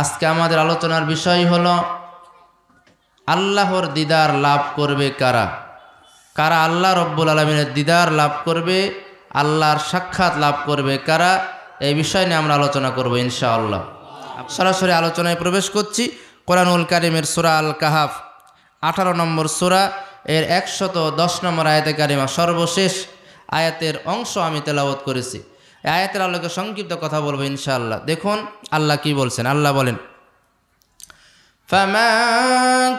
আজকে আমাদের আলোচনার বিষয় হলো আল্লাহর দিদার লাভ করবে কারা। কারা আল্লাহ রব্বুল আলামিনের দিদার লাভ করবে, আল্লাহর সাক্ষাৎ লাভ করবে কারা, এই বিষয় নিয়ে আমরা আলোচনা করব ইনশাআল্লাহ। সরাসরি আলোচনায় প্রবেশ করছি। কোরআনুল কারীমের সূরা আল কাহাফ 18 নম্বর সূরা এর 110 নম্বর আয়াতে কারিমা, সর্বশেষ আয়াতের অংশ আমি তেলাওয়াত করেছি। এই আয়াতের আলোকে সংক্ষিপ্ত কথা বলবো ইনশাআল্লাহ। দেখুন আল্লাহ কি বলছেন। আল্লাহ বলেন, فَمَنْ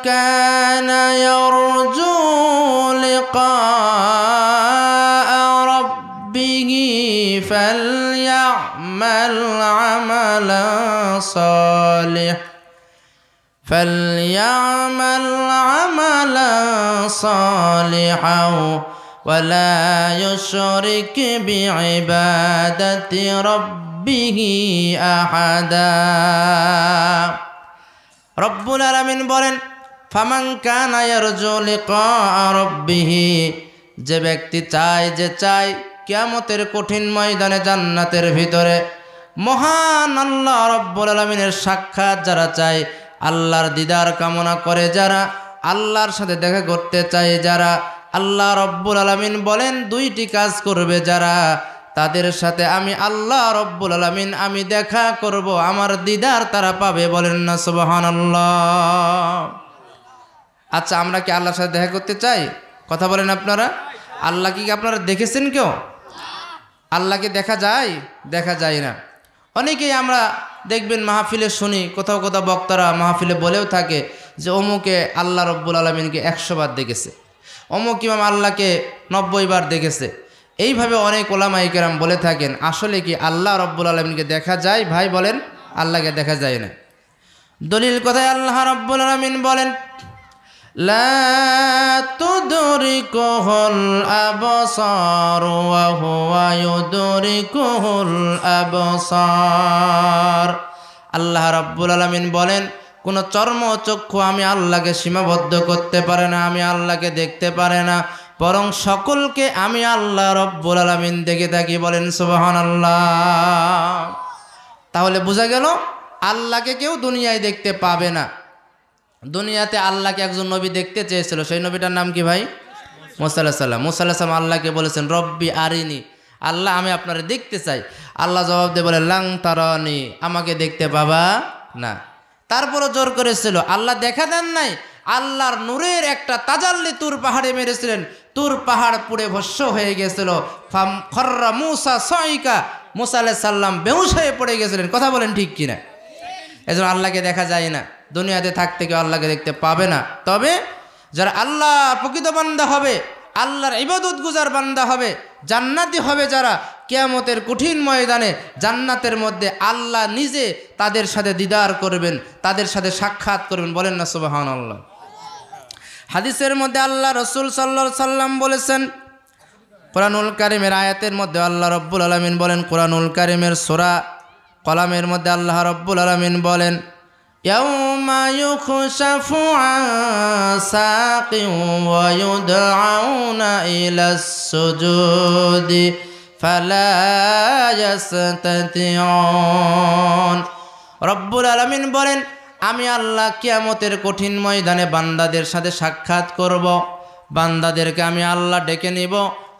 كَانَ يَرْجُو لِقَاءَ رَبِّهِ فَلْيَعْمَلْ عَمَلًا صَالِحًا وَلَا يُشْرِكْ بِعِبَادَةِ رَبِّهِ أَحَدًا। রব্বুল আলামিন বলেন, ফামান কানা ইয়ারজু লিকা রাব্বিহি, যে ব্যক্তি চায় কিয়ামতের কঠিন ময়দানে জান্নাতের ভিতরে মহান আল্লাহ রব্বুল আলামিনের সাক্ষাৎ যারা চায়, আল্লাহর দিদার কামনা করে যারা, আল্লাহর সাথে দেখা করতে চায় যারা, আল্লাহ রব্বুল আলামিন বলেন দুইটি কাজ করবে যারা, তাদের সাথে আমি আল্লাহ রব্বুল আলামিন আমি দেখা করব, আমার দিদার তারা পাবে। বলেন না সুবহানাল্লাহ। আচ্ছা, আমরা কি আল্লাহর সাথে দেখা করতে চাই? কথা বলেন আপনারা। আল্লাহ কি আপনারা দেখেছেন কেউ? আল্লাহকে দেখা যায়? দেখা যায় না। অনেকেই আমরা দেখবেন মাহফিলে শুনি, কোথাও কোথাও বক্তারা মাহফিলে বলেও থাকে যে অমুকে আল্লাহ রব্বুল আলামিনকে 100 বার দেখেছে, অমুক ইমাম আল্লাহকে 90 বার দেখেছে। এইভাবে অনেক ওলামায়ে কেরাম বলে থাকেন। আসলে কি আল্লাহ রব্বুল আলামিনকে দেখা যায়? ভাই বলেন, আল্লাহকে দেখা যায় না। দলিল কথায় আল্লাহ রব্বুল আলামিন বলেন, লা তুদরিকুহুল আবসার ওয়া হুয়া ইউদরিকুহুল আবসার। আল্লাহ রব্বুল আলামিন বলেন, কোন চর্মচক্ষু আমি আল্লাহকে সীমাবদ্ধ করতে পারে না, আমি আল্লাহকে দেখতে পারে না, বরং সকলকে আমি আল্লাহ রব্বুল আলামিন দেখে থাকি। বলেন সুবহানাল্লাহ। তাহলে বোঝা গেল আল্লাহকে কেউ দুনিয়ায় দেখতে পাবে না। দুনিয়াতে আল্লাহকে একজন নবী দেখতে চেয়েছিল, সেই নবীটার নাম কি ভাই? মুসা আলাইহিস সালাম। মুসা আলাইহিস সালাম আল্লাহকে বলেছেন, রব্বি আরিনি, আল্লাহ আমি আপনারে দেখতে চাই। আল্লাহ জবাব দিয়ে বলে, লাং তারানি, আমাকে দেখতে পাবা না। তারপরও জোর করেছিল, আল্লাহ দেখা দেন নাই। আল্লাহর নূরের একটা তাজাল্লি তুর পাহাড়ে মেরেছিলেন, তুর পাহাড় পুড়ে ভস্ম হয়ে গেছিল। খর্রা মুসা সাইকা, মুসা আলাইহিস সালাম বেহুশ হয়ে পড়ে গেছিলেন। কথা বলেন ঠিক কিনা? এজন্য আল্লাহকে দেখা যায় না, দুনিয়াতে থাকতে কেউ আল্লাহকে দেখতে পাবে না। তবে যারা আল্লাহ প্রকৃত বান্দা হবে, আল্লাহর ইবাদত গুজার বান্দা হবে, জান্নাতি হবে যারা, কিয়ামতের কঠিন ময়দানে জান্নাতের মধ্যে আল্লাহ নিজে তাদের সাথে দিদার করবেন, তাদের সাথে সাক্ষাৎ করবেন। বলেন না সুবহানাল্লাহ। হাদিসের মধ্যে আল্লাহ রাসূল সাল্লাল্লাহু আলাইহি সাল্লাম বলেছেন, কোরআনুল কারীমের আয়াতের মধ্যে আল্লাহ রব্বুল আলামিন বলেন, কোরআনুল কারীমের সূরা কলামের মধ্যে আল্লাহ রব্বুল আলামিন বলেন, ইয়াউমা ইউখশাফু আন সাকিন ওয়া ইউদআউনা ইলাস সুজুদি ফালা ইয়াস্তাতিউন। রব্বুল আলামিন বলেন, আমি আল্লাহ কিয়ামতের কঠিন ময়দানে বান্দাদের সাথে সাক্ষাৎ করব, বান্দাদেরকে আমি আল্লাহ ডেকে নিব।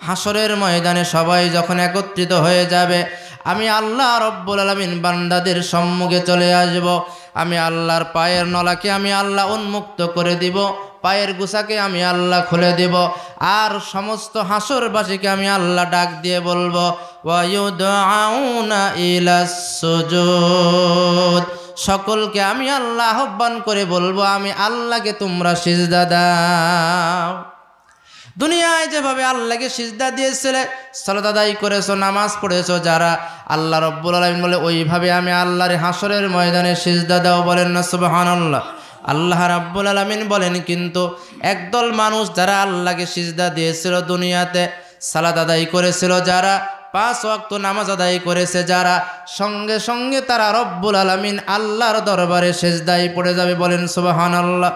হাসরের ময়দানে সবাই যখন একত্রিত হয়ে যাবে, আমি আল্লাহ রব্বুল আলামিন বান্দাদের সম্মুখে চলে আসব। আমি আল্লাহর পায়ের নলাকে আমি আল্লাহ উন্মুক্ত করে দিব, পায়ের গুছাকে আমি আল্লাহ খুলে দিব, আর সমস্ত হাসরবাসীকে আমি আল্লাহ ডাক দিয়ে বলবো, ওয়া ইউদআউনা ইলাস সুজুদ, সকলকে আমি আল্লাহ আহ্বান করে বলবো, আমি আল্লাহকে তোমরা সিজদা দাও। দুনিয়ায় যেভাবে আল্লাহকে সিজদা দিয়েছিলে, সালাত আদায় করেছো, নামাজ পড়েছো যারা, আল্লাহ রব্বুল আলামিন বলে ওইভাবে আমি আল্লাহর হাসরের ময়দানে সিজদা দাও। বলেন না সুবহানাল্লাহ। আল্লাহ রাব্বুল আলামিন বলেন, কিন্তু একদল মানুষ যারা আল্লাহকে সিজদা দিয়েছিল, দুনিয়াতে সালাত আদায় করেছিল যারা, 5 ওয়াক্ত নামাজ আদায় করেছে যারা, সঙ্গে সঙ্গে তারা রব্বুল আলামিন আল্লাহর দরবারে সিজদায় পড়ে যাবে। বলেন সুবহানাল্লাহ।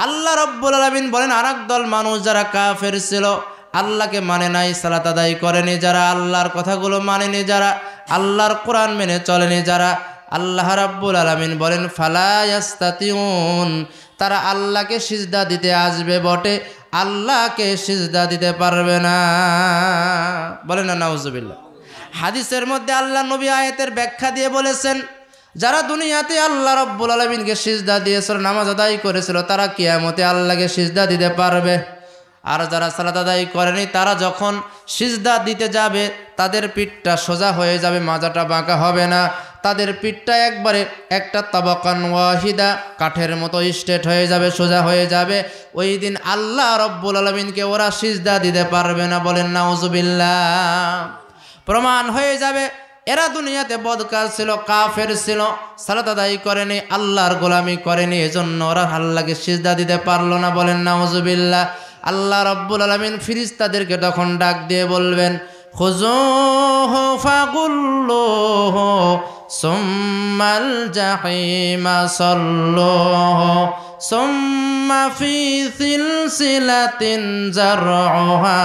আল্লাহ রব্বুল আলামিন বলেন, আরেক দল মানুষ যারা কাফের ছিল, আল্লাহকে মানে নাই, সালাত আদায় করেনি যারা, আল্লাহর কথাগুলো মানেনি যারা, আল্লাহর কোরআন মেনে চলেনি যারা, আল্লাহ রাব্বুল আলামিন বলেন ফালা ইয়াস্তাতিউন, তারা আল্লাহকে সিজদা দিতে আসবে বটে, আল্লাহকে সিজদা দিতে পারবে না। বলেন না নাউজুবিল্লাহ। হাদিসের মধ্যে আল্লাহ নবী আয়াতের ব্যাখ্যা দিয়ে বলেছেন, যারা দুনিয়াতে আল্লাহ রাব্বুল আলামিনকে সিজদা দিয়েছিল, নামাজ আদায় করেছিল, তারা কিয়ামতে আল্লাহকে সিজদা দিতে পারবে। আর যারা সালাত আদায় করেনি, তারা যখন সিজদা দিতে যাবে তাদের পিঠটা সোজা হয়ে যাবে, মাজাটা বাঁকা হবে না, তাদের পিঠটা একবারে একটা তাবাকান ওয়াহিদা কাঠের মতো স্ট্রেট হয়ে যাবে, সোজা হয়ে যাবে। ওই দিন আল্লাহ রাব্বুল আলামিনকে ওরা সিজদা দিতে পারবে না। বলেন নাউজুবিল্লাহ। প্রমাণ হয়ে যাবে এরা দুনিয়াতে বদকার ছিল, কাফের ছিল, সালাত আদায় করেনি, আল্লাহর গোলামি করেনি, এজন্য ওরা আল্লাহকে সিজদা দিতে পারলো না। বলেন নাউজুবিল্লাহ। আল্লাহ রাব্বুল আলামিন ফেরেশতাদেরকে তখন ডাক দিয়ে বলবেন, খুযূহু ফাগুল্লুহু সুম্মাল জাহিমা সাল্লুহু সুম্মা ফি সিলসিলাতিন যারউহা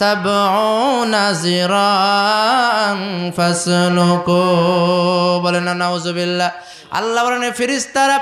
সাবউনা যিরাআন ফাসলুকু। বলেন না নাউজুবিল্লাহ। আল্লাহ বলেন ফেরেশতারা,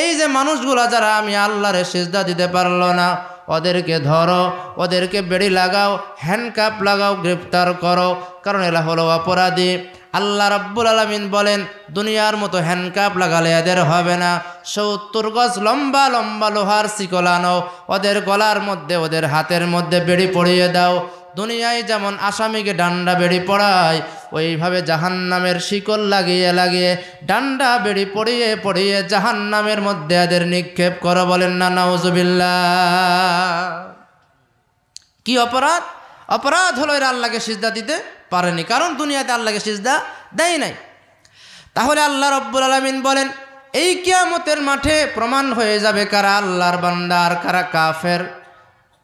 এই যে মানুষগুলা যারা আমি আল্লাহরে সিজদা দিতে পারলো না, ওদেরকে ধরো, ওদেরকে বেড়ি লাগাও, হ্যান্ডকাপ লাগাও, গ্রেফতার করো, কারণ এরা হলো অপরাধী। আল্লাহ রাব্বুল আলামিন বলেন, দুনিয়ার মতো হ্যান্ডকাপ লাগালে এদের হবে না, 70 গজ লম্বা লম্বা লোহার শিকল আনো, ওদের গলার মধ্যে ওদের হাতের মধ্যে বেড়ি পরিয়ে দাও। দুনিয়ায় যেমন আসামিকে ডান্ডা বেড়ি পড়ায়, ওইভাবে জাহান্নামের শিকল লাগিয়ে লাগিয়ে ডান্ডা বেড়ি পড়িয়ে পড়িয়ে জাহান্নামের মধ্যে এদের নিক্ষেপ করো। বলেন না নাউজুবিল্লাহ। কি অপরাধ? অপরাধ হলো এরা আল্লাহকে সিজদা দিতে পারেনি, কারণ দুনিয়াতে আল্লাহকে সিজদা দেয় নাই। তাহলে আল্লাহ রাব্বুল আলামিন বলেন, এই কিয়ামতের মাঠে প্রমাণ হয়ে যাবে কারা আল্লাহর বান্দা আর কারা কাফের।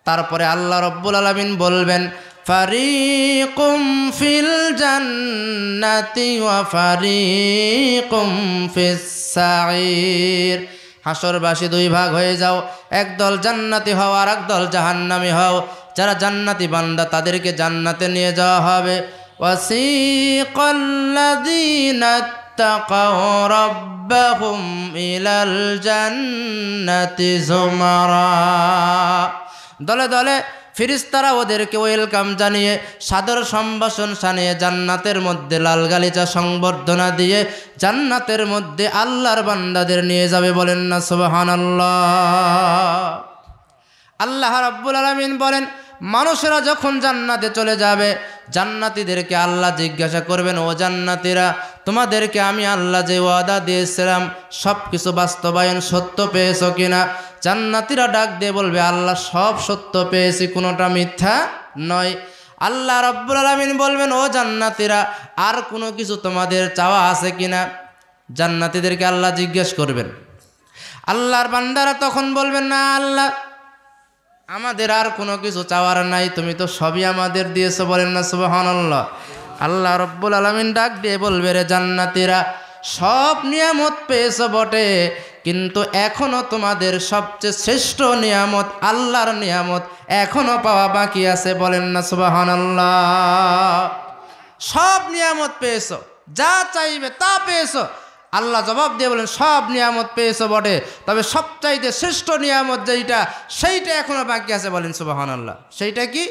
তারপরে আল্লাহ রাব্বুল আলামিন বলবেন, ফারিকুম ফিল জান্নাতি ওয়া ফারিকুম ফিস সাঈর। হাসরবাসী দুই ভাগ হয়ে যাও, একদল জান্নাতি হও আর একদল জাহান্নামী হও। যারা জান্নাতি বান্দা তাদেরকে জান্নাতে নিয়ে যাওয়া হবে। ওয়াসিকাল্লাযীনা তাকাউ রাব্বাহুম ইলাল জান্নাতি যুমারা। দলে দলে ফেরেশতারা ওদেরকে ওয়েলকাম জানিয়ে, সাদর সম্ভাষণ জানিয়ে, জান্নাতের মধ্যে লাল গালিচা সংবর্ধনা দিয়ে জান্নাতের মধ্যে আল্লাহর বান্দাদের নিয়ে যাবে। বলেন না সুবহানাল্লাহ। আল্লাহ রাব্বুল আলামিন বলেন, মানুষেরা যখন জান্নাতে চলে যাবে, জান্নাতীদেরকে আল্লাহ জিজ্ঞাসা করবেন, ও জান্নাতীরা, তোমাদেরকে আমি আল্লাহ যে ওয়াদা দিয়েছিলাম সব কিছু বাস্তবায়ন সত্য পেয়েছো কিনা? জান্নাতীরা ডাক দিয়ে বলবে, আল্লাহ সব সত্য পেয়েছি, কোনোটা মিথ্যা নয়। আল্লাহ রাব্বুল আলামিন বলবেন, ও জান্নাতীরা, আর কোনো কিছু তোমাদের চাওয়া আছে কিনা? জান্নাতীদেরকে আল্লাহ জিজ্ঞেস করবেন। আল্লাহর বান্দারা তখন বলবেন, না আল্লাহ, আমাদের আর কোনো কিছু চাওয়ার নাই, তুমি তো সবই আমাদের দিয়েছো। বলেন না সুবহানাল্লাহ। আল্লাহ রাব্বুল আলামিন ডাক দিয়ে বলবে, রে জান্নাতীরা, সব নিয়ামত পেয়েছো বটে, কিন্তু এখনো তোমাদের সবচেয়ে শ্রেষ্ঠ নিয়ামত আল্লাহর নিয়ামত এখনো পাওয়া বাকি আছে। বলেন না সুবহানাল্লাহ। সব নিয়ামত পেয়েছো, যা চাইবে তা পেয়েছো। আল্লাহ জবাব দিয়ে বলেন, সব নিয়ামত পেয়েছো বটে, তবে সবচাইতে শ্রেষ্ঠ নিয়ামত যেইটা, সেইটা এখনো বাকি আছে। বলেন সুবহানাল্লাহ। সেইটা কি?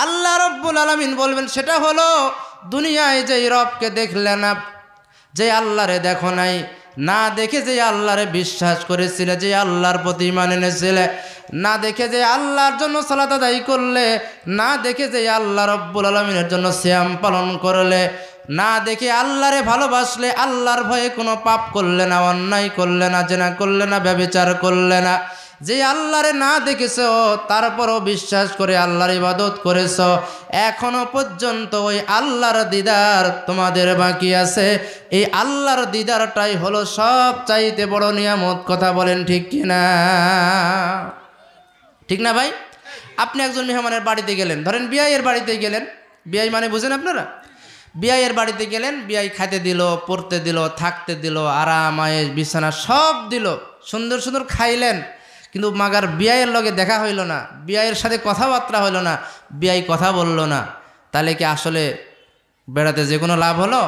আল্লাহ রাব্বুল আলামিন বলবেন, সেটা হলো দুনিয়ায় যেই রবকে দেখলে না, যে আল্লাহরে দেখো নাই, না দেখে যে আল্লাহরে বিশ্বাস করেছিলে, যে আল্লাহর প্রতি ঈমান এনেছিলে, না দেখে যে আল্লাহর জন্য সালাত আদায় করলে, না দেখে যে আল্লাহ রাব্বুল আলামিনের জন্য সিয়াম পালন করলে, না দেখে আল্লাহরে ভালোবাসলে, আল্লাহর ভয়ে কোনো পাপ করলে না, অন্যায় করলে না, জেনা করলে না, ব্যভিচার করলে না, যে আল্লাহরে না দেখেছো তারপরও বিশ্বাস করে আল্লাহর ইবাদত করেছো, এখনো পর্যন্ত ওই আল্লাহর দিদার তোমাদের বাকি আছে। এই আল্লাহর দিদারটাই হলো সব চাইতে বড় নিয়ামত। কথা বলেন ঠিক কিনা? ঠিক না ভাই? আপনি একজন মেহমানের বাড়িতে গেলেন, ধরেন বিয়াইয়ের বাড়িতে গেলেন। বিয়াই মানে বুঝেন আপনারা? বিয়াইয়ের বাড়িতে গেলেন, বিয়াই খাইতে দিল, পড়তে দিল, থাকতে দিল, আরাম আয়েশ বিছানা সব দিল, সুন্দর সুন্দর খাইলেন, কিন্তু মাগার বিয়াইয়ের লগে দেখা হইল না, বিয়াইয়ের সাথে কথাবার্তা হইল না, বিয়াই কথা বলল না। তাহলে কি আসলে বেড়াতে যে কোনো লাভ হলো?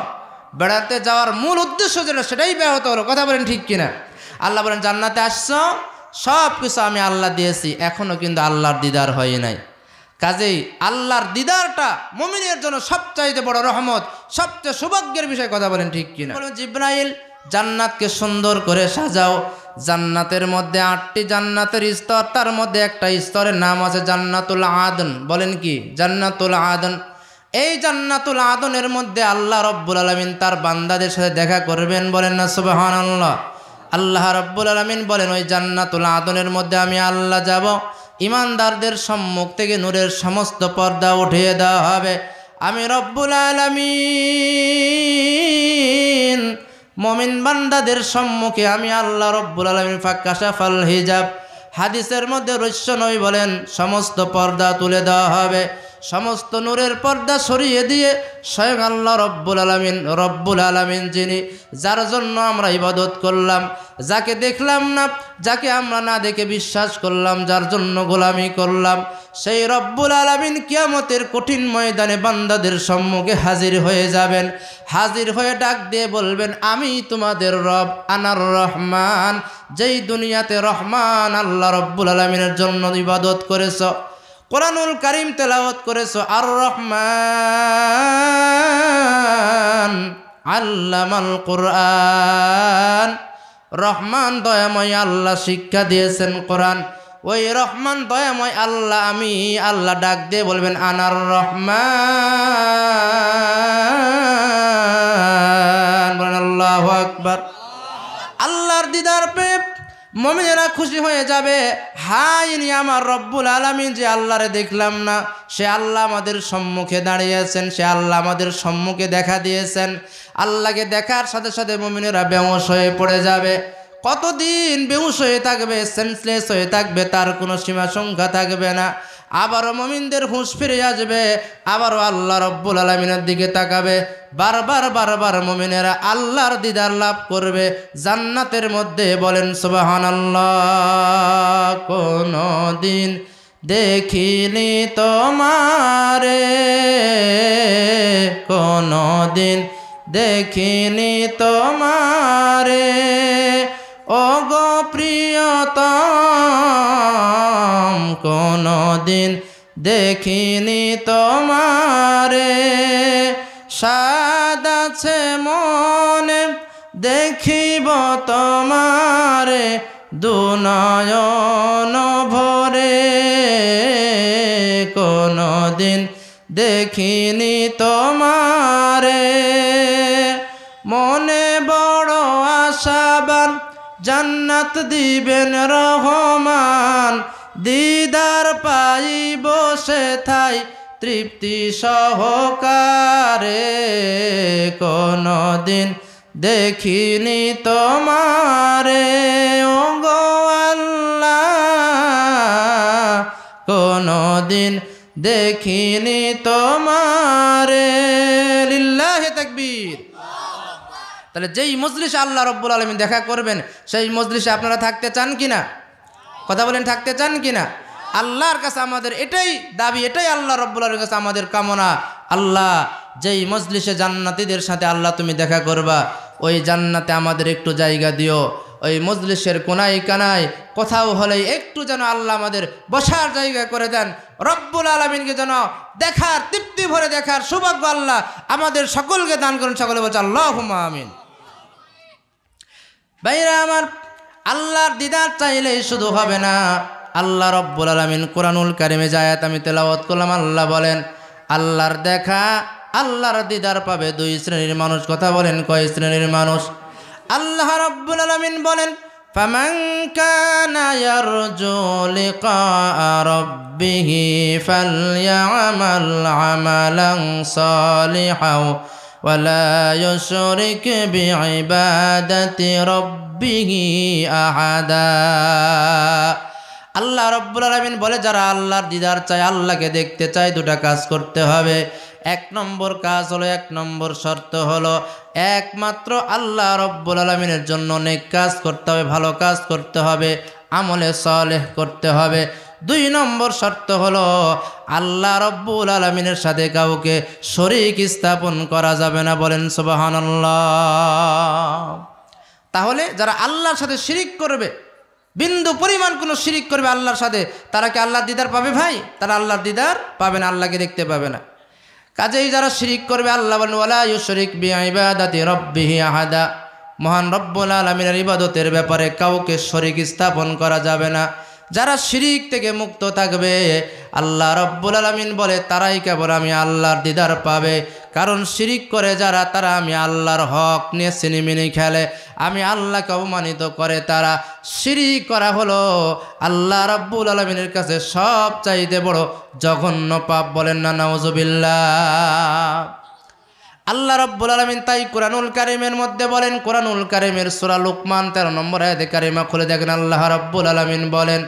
বেড়াতে যাওয়ার মূল উদ্দেশ্য যেটা সেটাই ব্যাহত হলো। কথা বলেন ঠিক কিনা? আল্লাহ বলেন জান্নাতে আসছো, সব কিছু আমি আল্লাহ দিয়েছি, এখনও কিন্তু আল্লাহর দিদার হয় নাই। কাজেই আল্লাহর দিদারটা মুমিনের জন্য সবচাইতে বড় রহমত, সবচেয়ে সৌভাগ্যের বিষয়। কথা বলেন ঠিক কিনা? জিব্রাইল জান্নাতকে সুন্দর করে সাজাও। জান্নাতের মধ্যে 8টি জান্নাতের স্তর, তার মধ্যে একটা স্তরের নাম আছে জান্নাতুল আদন। বলেন কি? জান্নাতুল আদন। এই জান্নাতুল আদনের মধ্যে আল্লাহ রব্বুল আলামিন তার বান্দাদের সাথে দেখা করবেন। বলেন না সুবহানাল্লাহ। আল্লাহ রব্বুল আলামিন বলেন ওই জান্নাতুল আদনের মধ্যে আমি আল্লাহ যাব, ইমানদারদের সম্মুখ থেকে নূরের সমস্ত পর্দা উঠিয়ে দেওয়া হবে। আমি রব্বুল আলামিন মুমিন বান্দাদের সম্মুখে আমি আল্লাহ রব্বুল আলামিন ফাকাশাফাল হিজাব। হাদিসের মধ্যে রহস্য নবী বলেন সমস্ত পর্দা তুলে দেওয়া হবে, সমস্ত নূরের পর্দা সরিয়ে দিয়ে স্বয়ং আল্লাহ রব্বুল আলামিন যিনি, যার জন্য আমরা ইবাদত করলাম, যাকে দেখলাম না, যাকে আমরা না দেখে বিশ্বাস করলাম, যার জন্য গোলামি করলাম, সেই রব্বুল আলামিন কিয়ামতের কঠিন ময়দানে বান্দাদের সম্মুখে হাজির হয়ে যাবেন। হাজির হয়ে ডাক দিয়ে বলবেন আমি তোমাদের রব, আনার রহমান। যেই দুনিয়াতে রহমান আল্লাহ রব্বুল আলামিনের জন্য ইবাদত করেছ, কোরআনুল কারীম তেলাওয়াত করেছো, আর রহমান আল্লামাল কোরআন। রহমান দয়াময় আল্লাহ শিক্ষা দিয়েছেন কোরআন। ওই রহমান দয়াময় আল্লাহ, আমি আল্লাহ ডাক দিয়ে বলবেন আনার রহমান। বলেন আল্লাহু আকবার। আল্লাহর দিদার পেয়ে মুমিনেরা খুশি হয়ে যাবে। হায় ইনি আমার রব্বুল আলামিন, যে আল্লাহরে দেখলাম না, সে আল্লাহ আমাদের সম্মুখে দাঁড়িয়েছেন, সে আল্লাহ আমাদের সম্মুখে দেখা দিয়েছেন। আল্লাহকে দেখার সাথে সাথে মুমিনেরা বেহুশ হয়ে পড়ে যাবে। কতদিন বেহুশ হয়ে থাকবে, সেন্সলেস হয়ে থাকবে, তার কোনো সীমা সংখ্যা থাকবে না। আবারও মুমিনদের হুঁশ ফিরে আসবে, আবারও আল্লাহ রব্বুল আলামিনের দিকে তাকাবে। বারবার মুমিনেরা আল্লাহর দিদার লাভ করবে জান্নাতের মধ্যে। বলেন সুবহানাল্লাহ। কোনো দিন দেখিনি তোমারে, কোনো দিন দেখিনি তোমারে, ও গো প্রিয়তম, কোনো দিন দেখিনি তোমারে। সাদ আছে মনে দেখিব তোমারে, দুনয়ন ভরে, কোনো দিন দেখিনি তোমারে। মনে বড় আশাবান, জান্নাত দিবেন রহমান, দিদার পাই বসে থাই তৃপ্তি সহকারে, কোনো দিন দেখিনি তোমারে, ও গো আল্লাহ, কোনো দিন দেখিনি তোমারে। লিল্লাহি তাকবীর। তাহলে যেই মজলিসে আল্লাহ রব্বুল আলামিন দেখা করবেন, সেই মজলিসে আপনারা থাকতে চান কিনা? কথা বলেন, থাকতে চান কিনা? আল্লাহর কাছে আমাদের এটাই দাবি, এটাই আল্লাহ রব্বুল আলামিনের কাছে আমাদের কামনা। আল্লাহ, যেই মজলিসে জান্নাতীদের সাথে আল্লাহ তুমি দেখা করবা, ওই জান্নাতে আমাদের একটু জায়গা দিও। ওই মজলিসের কোনায় কানায় কোথাও হলেই একটু যেন আল্লাহ আমাদের বসার জায়গা করে দেন। রব্বুল আলামিনকে যেন দেখার, তৃপ্তি ভরে দেখার সৌভাগ্য আল্লাহ আমাদের সকলকে দান করুন। সকলে বলছে আল্লাহুম্মা আমিন। ভাইরা আমার, আল্লাহর দিদার চাইলেই শুধু হবে না। আল্লাহ রব্বুল আলামিন কোরআনুল কারীমে যে আয়াত আমি তেলাওয়াত করলাম, আল্লাহ বলেন আল্লাহর দেখা, আল্লাহর দিদার পাবে দুই শ্রেণীর মানুষ। কথা বলেন, কয় শ্রেণীর মানুষ? আল্লাহ রব্বুল আলামিন বলেন ফামান কানা ইয়ারজু লিকা রাব্বিহি ফালইআমাল আমালান সালিহান ওয়ালা ইউশরিক বিইবাদাতি রাব্বিহি আহাদা। আল্লাহ রব্বুল আলামিন বলে যারা আল্লাহর দিদার চায়, আল্লাহকে দেখতে চায়, দুটা কাজ করতে হবে। এক নম্বর কাজ হলো, এক নম্বর শর্ত হলো একমাত্র আল্লাহ রব্বুল আলামিনের জন্য নেক কাজ করতে হবে, ভালো কাজ করতে হবে, আমলে সালেহ করতে হবে। 2 নম্বর শর্ত হলো আল্লাহ রব্বুল আলামিনের সাথে কাউকে শরীক স্থাপন করা যাবে না। বলেন সুবহানাল্লাহ। তাহলে যারা আল্লাহর সাথে শিরিক করবে, বিন্দু পরিমাণ কোনো শিরিক করবে আল্লাহর সাথে, তারা কি আল্লাহর দিদার পাবে ভাই? তারা আল্লাহর দিদার পাবে না, আল্লাহকে দেখতে পাবে না। কাজেই যারা শিরিক করবে, আল্লাহ বলেন ওয়ালা ইউশরিক বিইবাদাতি রাব্বিহি আহাদা, মহান রব্বুল আলামিনের ইবাদতের ব্যাপারে কাউকে শরীক স্থাপন করা যাবে না। যারা শিরিক থেকে মুক্ত থাকবে, আল্লাহ রব্বুল আলামিন বলে তারাই কেবল আমি আল্লাহর দিদার পাবে। কারণ শিরিক করে যারা, তারা আমি আল্লাহর হক নিয়ে সিনেমিনি খেলে, আমি আল্লাহকে অপমানিত করে। তারা শিরিক করা হলো আল্লাহ রব্বুল আলামিনের কাছে সবচাইতে বড় জঘন্য পাপ। বলেন না নাউজুবিল্লাহ। আল্লাহ রব্বুল আলামিন তাই কুরআনুল কারীমের মধ্যে বলেন, কুরআনুল কারীমের সূরা লুকমান 13 নম্বর আয়াতে কারিমা খুলে দেখেন, আল্লাহ রব্বুল আলামিন বলেন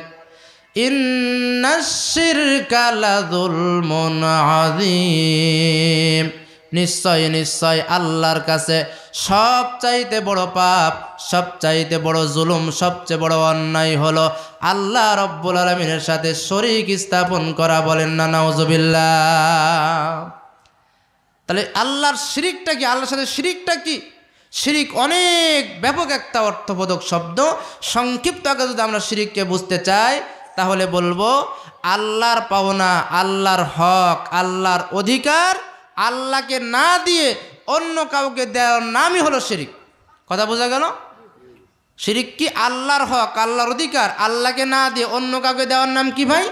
ইন্নাশ শিরকা লাযুলমুন আযীম, নিশ্চয় নিশ্চয় আল্লাহর কাছে সবচাইতে বড় পাপ, সবচাইতে বড় জুলুম, সবচেয়ে বড় অন্যায় হলো আল্লাহ রব্বুল আলামিনের সাথে শরীক স্থাপন করা। বলেন না নাউজুবিল্লাহ। তাহলে আল্লাহর শিরিকটা কি? আল্লাহর সাথে শিরিকটা কি? শিরিক অনেক ব্যাপক একটা অর্থবোধক শব্দ। সংক্ষিপ্ত আগে যদি আমরা শিরিককে বুঝতে চাই, তাহলে বলবো আল্লাহর পাওনা, আল্লাহর হক, আল্লাহর অধিকার আল্লাহকে না দিয়ে অন্য কাউকে দেওয়ার নামই হলো শিরিক। কথা বোঝা গেল? শিরিক কি? আল্লাহর হক, আল্লাহর অধিকার আল্লাহকে না দিয়ে অন্য কাউকে দেওয়ার নাম কি ভাই?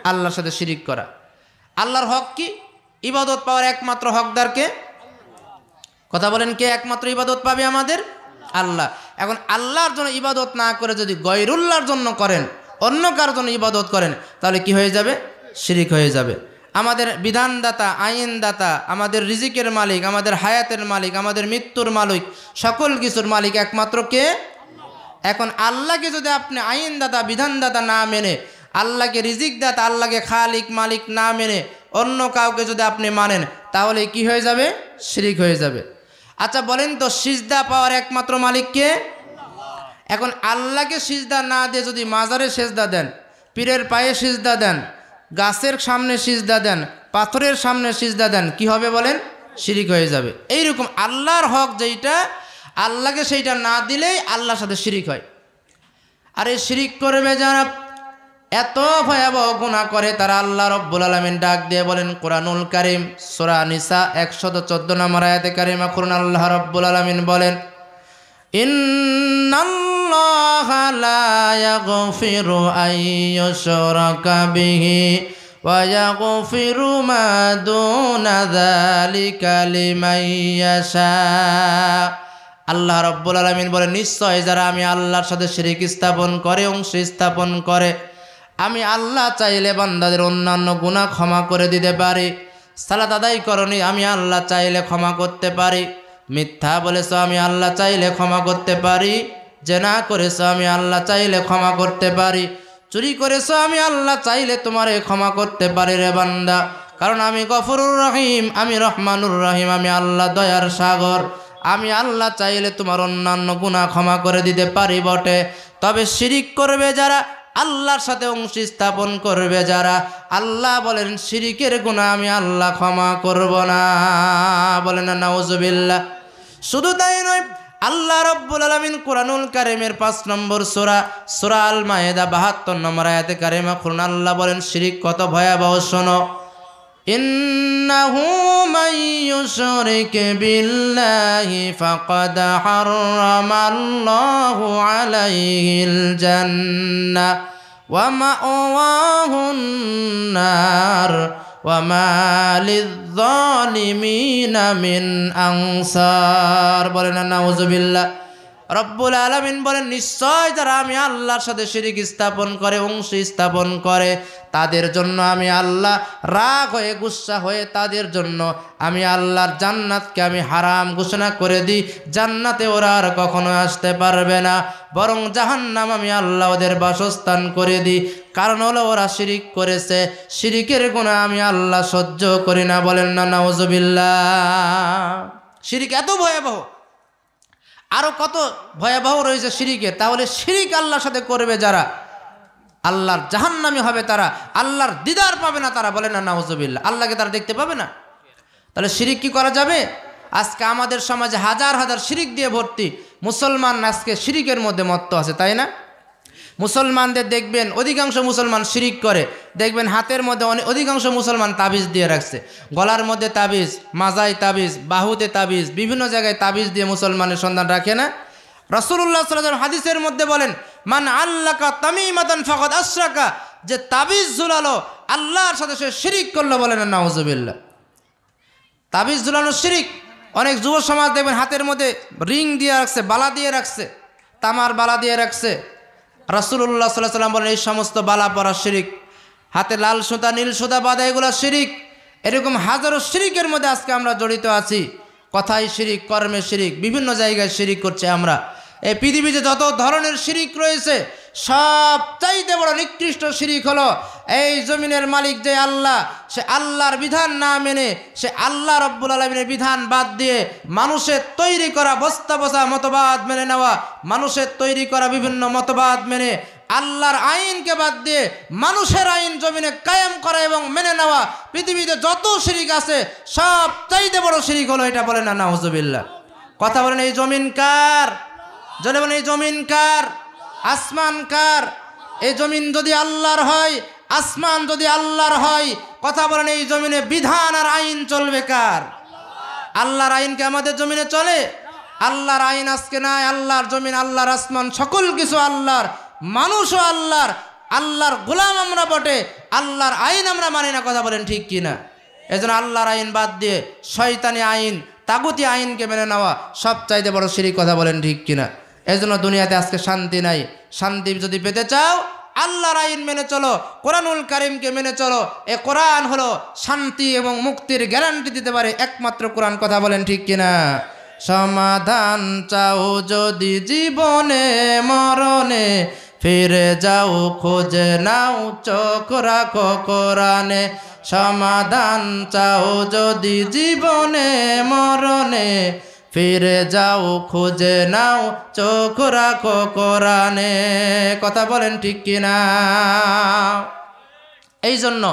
আল্লাহর সাথে শিরিক করা। আল্লাহর হক কি? ইবাদত পাওয়ার একমাত্র হকদারকে। কথা বলেন, কে একমাত্র ইবাদত পাবে আমাদের? আল্লাহ। এখন আল্লাহর জন্য ইবাদত না করে যদি গয়রুল্লাহর জন্য করেন, অন্য কারোর জন্য ইবাদত করেন, তাহলে কি হয়ে যাবে? শিরিক হয়ে যাবে। আমাদের বিধানদাতা, আইনদাতা, আমাদের রিজিকের মালিক, আমাদের হায়াতের মালিক, আমাদের মৃত্যুর মালিক, সকল কিছুর মালিক একমাত্র কে? এখন আল্লাহকে যদি আপনি আইনদাতা, বিধানদাতা না মেনে, আল্লাহকে রিজিক দাতা, আল্লাহকে খালিক, মালিক না মেনে অন্য কাউকে যদি আপনি মানেন, তাহলে কি হয়ে যাবে? শিরিক হয়ে যাবে। আচ্ছা বলেন তো, সিজদা পাওয়ার একমাত্র মালিক কে? এখন আল্লাহকে সিজদা না দিয়ে যদি মাজারে সিজদা দেন, পীরের পায়ে সিজদা দেন, গাছের সামনে সিজদা দেন, পাথরের সামনে সিজদা দেন, কি হবে বলেন? শিরিক হয়ে যাবে। এইরকম আল্লাহর হক যেইটা, আল্লাহকে সেইটা না দিলেই আল্লাহর সাথে শিরিক হয়। আর এই শিরিক করবে যারা, এত ভয়াবহ গুনাহ করে, তারা আল্লাহ রব্বুল আলামিন ডাক দিয়ে বলেন কুরআনুল কারীম সূরা নিসা 114 নম্বর আয়াতে কারিমা খুলুন। আল্লাহ রব্বুল আলামিন বলেন ইন্নাল্লাহা লা ইয়াগফিরু আন ইউশরাকা বিহি ওয়া ইয়াগফিরু মা দুনা যালিকা লিমান ইয়াশা। আল্লাহ রব্বুল আলামিন বলেন, নিশ্চয় যারা আমি আল্লাহর সাথে শিরিক স্থাপন করে, অংশ স্থাপন করে, আমি আল্লাহ চাইলে বান্দাদের অন্যান্য গুনাহ ক্ষমা করে দিতে পারি। সালাত আদায় করনি, আমি আল্লাহ চাইলে ক্ষমা করতে পারি। মিথ্যা বলেছো, আমি আল্লাহ চাইলে ক্ষমা করতে পারি। জেনা করেছো, আমি আল্লাহ চাইলে ক্ষমা করতে পারি। চুরি করেছো, আমি আল্লাহ চাইলে তোমারে ক্ষমা করতে পারি রে বান্দা। কারণ আমি গফুরুর রহিম, আমি রহমানুর রহিম, আমি আল্লাহ দয়ার সাগর। আমি আল্লাহ চাইলে তোমার অন্যান্য গুনাহ ক্ষমা করে দিতে পারি বটে। তবে শিরিক করবে যারা, আল্লাহর সাথে অংশ স্থাপন করবে যারা, আল্লাহ বলেন শিরিকের গুনাহ আমি আল্লাহ ক্ষমা করব না। বলেন না নাউজুবিল্লাহ। শুধু তাই নয়, আল্লাহ রব্বুল আলামিন কুরআনুল কারীমের 5 নম্বর সূরা, সূরা আল মায়েদা 72 নম্বর আয়াতে কারিমা খুলুন। আল্লাহ বলেন শিরিক কত ভয়াবহ শোনো। ইন্নাহু মান ইউশরিক বিল্লাহি ফাকাদ হারামাল্লাহু আলাইহিল জান্নাহ ওয়া মাওয়াহুন নার ওয়া মা লিয-যালিমিনা মিন আনসার। বলেন নাউজুবিল্লাহ। রব্বুল আলামিন বলেন, নিশ্চয় যারা আমি আল্লাহর সাথে শিরিক স্থাপন করে, অংশ স্থাপন করে, তাদের জন্য আমি আল্লাহ রাগ হয়ে, গুসা হয়ে, তাদের জন্য আমি আল্লাহর জান্নাতকে আমি হারাম ঘোষণা করে দিই। জান্নাতে ওরা আর কখনো আসতে পারবে না, বরং জাহান্নাম আমি আল্লাহ ওদের বাসস্থান করে দিই। কারণ হলো ওরা শিরিক করেছে। শিরিকের গুনাহ আমি আল্লাহ সহ্য করি না। বলেন না নাউজুবিল্লাহ। শিরিক এত ভয়াবহ, আরো কত ভয়াবহ রয়েছে শিরিকের। তাহলে শিরিক আল্লাহর সাথে করবে যারা, আল্লাহর জাহান্নামী হবে তারা, আল্লাহর দিদার পাবে না তারা। বলে না নাউজুবিল্লাহ, আল্লাহকে তারা দেখতে পাবে না। তাহলে শিরিক কি করা যাবে? আজকে আমাদের সমাজে হাজার হাজার শিরিক দিয়ে ভর্তি। মুসলমান আজকে শিরিকের মধ্যে মত্ত আছে, তাই না? মুসলমানদের দেখবেন অধিকাংশ মুসলমান শিরিক করে, দেখবেন হাতের মধ্যে অধিকাংশ মুসলমান তাবিজ দিয়ে রাখছে, গলার মধ্যে তাবিজ, মাজায় তাবিজ, বাহুতে তাবিজ, বিভিন্ন জায়গায় তাবিজ দিয়ে মুসলমানের সন্ধান রাখে না। রাসূলুল্লাহ সাল্লাল্লাহু আলাইহি ওয়াসাল্লাম হাদিসের মধ্যে বলেন, মান আল্লাকা তামিমাতান ফাকাদ আশরাকা, যে তাবিজ ঝুলালো আল্লাহর সাথে সে শিরিক করলো। বলেন না নাউজুবিল্লাহ। তাবিজ ঝুলানো শিরিক। অনেক যুব সমাজ দেখবেন হাতের মধ্যে রিং দিয়ে রাখছে, বালা দিয়ে রাখছে, তামার বালা দিয়ে রাখছে। রাসূলুল্লাহ সাল্লাল্লাহু আলাইহি ওয়াসাল্লাম বলেন এই সমস্ত বালা পরা শিরিক, হাতে লাল সুতা নীল সুতা বাঁধা, এগুলো শিরিক। এরকম হাজারো শিরিকের মধ্যে আজকে আমরা জড়িত আছি। কথায় শিরিক, কর্মে শিরিক, বিভিন্ন জায়গায় শিরিক করছে আমরা। এই পৃথিবীতে যত ধরনের শিরিক রয়েছে, সবচাইতে বড় নিকৃষ্ট শিরিক হলো এই জমিনের মালিক যে আল্লাহ, সে আল্লাহর বিধান না মেনে, সে আল্লাহ রব্বুল আলামিনের বিধান বাদ দিয়ে মানুষের তৈরি করা বস্তা বসা মতবাদ মেনে নেওয়া, মানুষের তৈরি করা বিভিন্ন মতবাদ মেনে আল্লাহর আইনকে বাদ দিয়ে মানুষের আইন জমিনে কায়েম করা এবং মেনে নেওয়া। পৃথিবীতে যত শিরিক আছে সবচাইতে বড় শিরিক হলো এটা। বলেন না নাউজুবিল্লাহ। কথা বলেন এই জমিন কার? জলে বলেন এই জমিন কার? আসমান কার? এই জমিন যদি আল্লাহর হয়, আসমান যদি আল্লাহর হয়, কথা বলেন এই জমিনে বিধান আর আইন চলবে কার? আল্লাহর আইন কি আমাদের জমিনে চলে? আল্লাহর আইন আজকে নাই। আল্লাহর জমিন, আল্লাহর আসমান, সকল কিছু আল্লাহর, মানুষও আল্লাহর। আল্লাহর গোলাম আমরা বটে, আল্লাহর আইন আমরা মানি না। কথা বলেন ঠিক কিনা? এজন্য আল্লাহর আইন বাদ দিয়ে শয়তানি আইন, তাগুতি আইনকে মেনে নেওয়া সবচাইতে বড় শিরিক। কথা বলেন ঠিক কিনা? এজন্য দুনিয়াতে আজকে শান্তি নাই। শান্তি যদি পেতে চাও আল্লাহর আইন মেনে চলো, কোরআনুল কারীমকে মেনে চলো। এ কোরআন হলো শান্তি এবং মুক্তির গ্যারান্টি দিতে পারে একমাত্র কোরআন। কথা বলেন ঠিক কিনা? সমাধান চাও যদি জীবনে মরণে, ফিরে যাও খোঁজে নাও চোখ রাখো কোরআনে। সমাধান চাও যদি জীবনে মরণে, ফিরে যাও খুঁজে নাও চোখ রাখো কোরআনে। কথা বলেন ঠিক কিনা? এই জন্য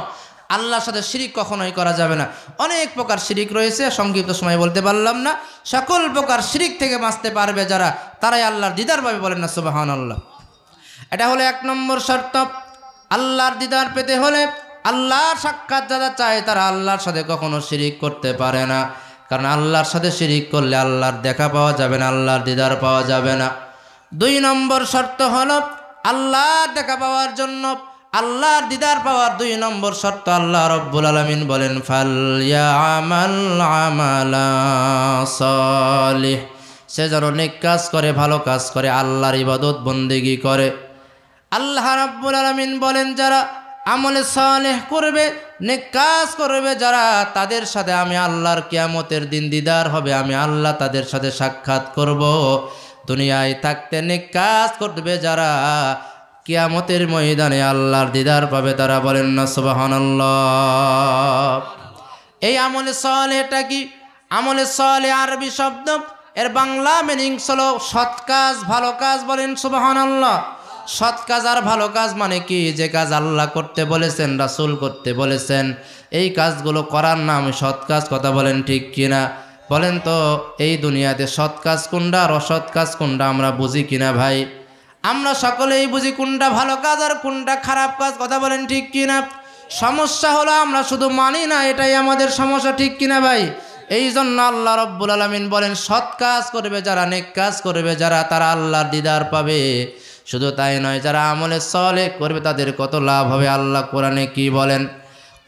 আল্লাহর সাথে শিরিক কখনোই করা যাবে না। অনেক প্রকার শিরিক রয়েছে, সংক্ষিপ্ত সময় বলতে পারলাম না। সকল প্রকার শিরিক থেকে বাঁচতে পারবে যারা, তারাই আল্লাহর দিদার পাবে। বলেন না সুবহানাল্লাহ। এটা হলো 1 নম্বর শর্ত। আল্লাহর দিদার পেতে হলে, আল্লাহর সাক্ষাৎ যারা চায় তারা আল্লাহর সাথে কখনো শিরিক করতে পারে না। কারণ আল্লাহর সাথে শিরিক করলে আল্লাহর দেখা পাওয়া যাবে না, আল্লাহর দিদার পাওয়া যাবে না। 2 নম্বর শর্ত হলো আল্লাহর দেখা পাওয়ার জন্য, আল্লাহর দিদার পাওয়ার 2 নম্বর শর্ত, আল্লাহ রব্বুল আলামিন বলেন ফালইয়ামাল আমালা সালিহ, সে যেন নেক কাজ করে, ভালো কাজ করে, আল্লাহর ইবাদত বন্দেগী করে। আল্লাহ রব্বুল আলামিন বলেন যারা আমলে সালেহ করবে, নেক কাজ করবে যারা, তাদের সাথে আমি আল্লাহর কিয়ামতের দিন দিদার হবে, আমি আল্লাহ তাদের সাথে সাক্ষাৎ করব। দুনিয়ায় থাকতে নেক কাজ করবে যারা, কিয়ামতের ময়দানে আল্লাহর দিদার পাবে তারা। বলেন না সুবহানাল্লাহ। এই আমলে সালেহটা কি? আমলে সালেহ আরবি শব্দ, এর বাংলা মিনিংস হলো সৎ কাজ, ভালো কাজ। বলেন সুবহানাল্লাহ। সৎ কাজ আর ভালো কাজ মানে কি? যে কাজ আল্লাহ করতে বলেছেন, রাসূল করতে বলেছেন, এই কাজগুলো করার নাম সৎ কাজ। কথা বলেন ঠিক কিনা? বলেন তো এই দুনিয়াতে সৎ কাজ কোনটা আর অসৎ কাজ কোনটা আমরা বুঝি কিনা ভাই? আমরা সকলেই বুঝি কোনটা ভালো কাজ আর কোনটা খারাপ কাজ। কথা বলেন ঠিক কিনা? সমস্যা হলো আমরা শুধু মানি না, এটাই আমাদের সমস্যা। ঠিক কিনা ভাই? এই জন্য আল্লাহ রব্বুল আলামিন বলেন সৎ কাজ করবে যারা, নেক কাজ করবে যারা, তারা আল্লাহর দিদার পাবে। শুধু তাই নয়, যারা আমলে সালেহ করবে তাদের কত লাভ হবে। আল্লাহ কোরআনে কি বলেন?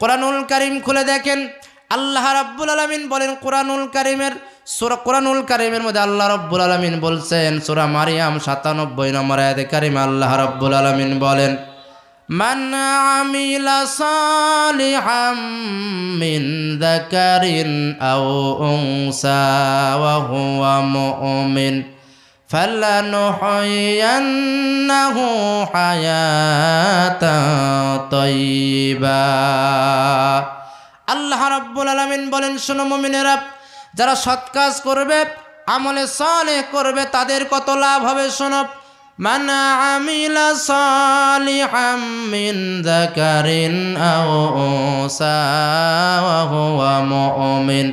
কোরআনুল কারীম খুলে দেখেন, আল্লাহ রাব্বুল আলামিন বলেন কোরআনুল কারীমের মধ্যে আল্লাহ রাব্বুল আলামিন বলছেন সূরা মারিয়াম 97 নম্বর আয়াতে কারিমে আল্লাহ রাব্বুল আলামিন বলেন মান আমিলা সালিহাম মিন যাকারিন আও উনসা ওয়া হুয়া মুমিন ফালানুহয়িয়ান্নাহু হায়াতান তাইয়্যিবা। আল্লাহ রাব্বুল আলামিন বলেন, শোনো মুমিনেরা, যারা সৎ কাজ করবে, আমলে সালেহ করবে, তাদের কত লাভ হবে শোনো। মান আমিলা সালিহাম মিন যাকারিন আও উনসা ওয়া হুয়া মুমিন।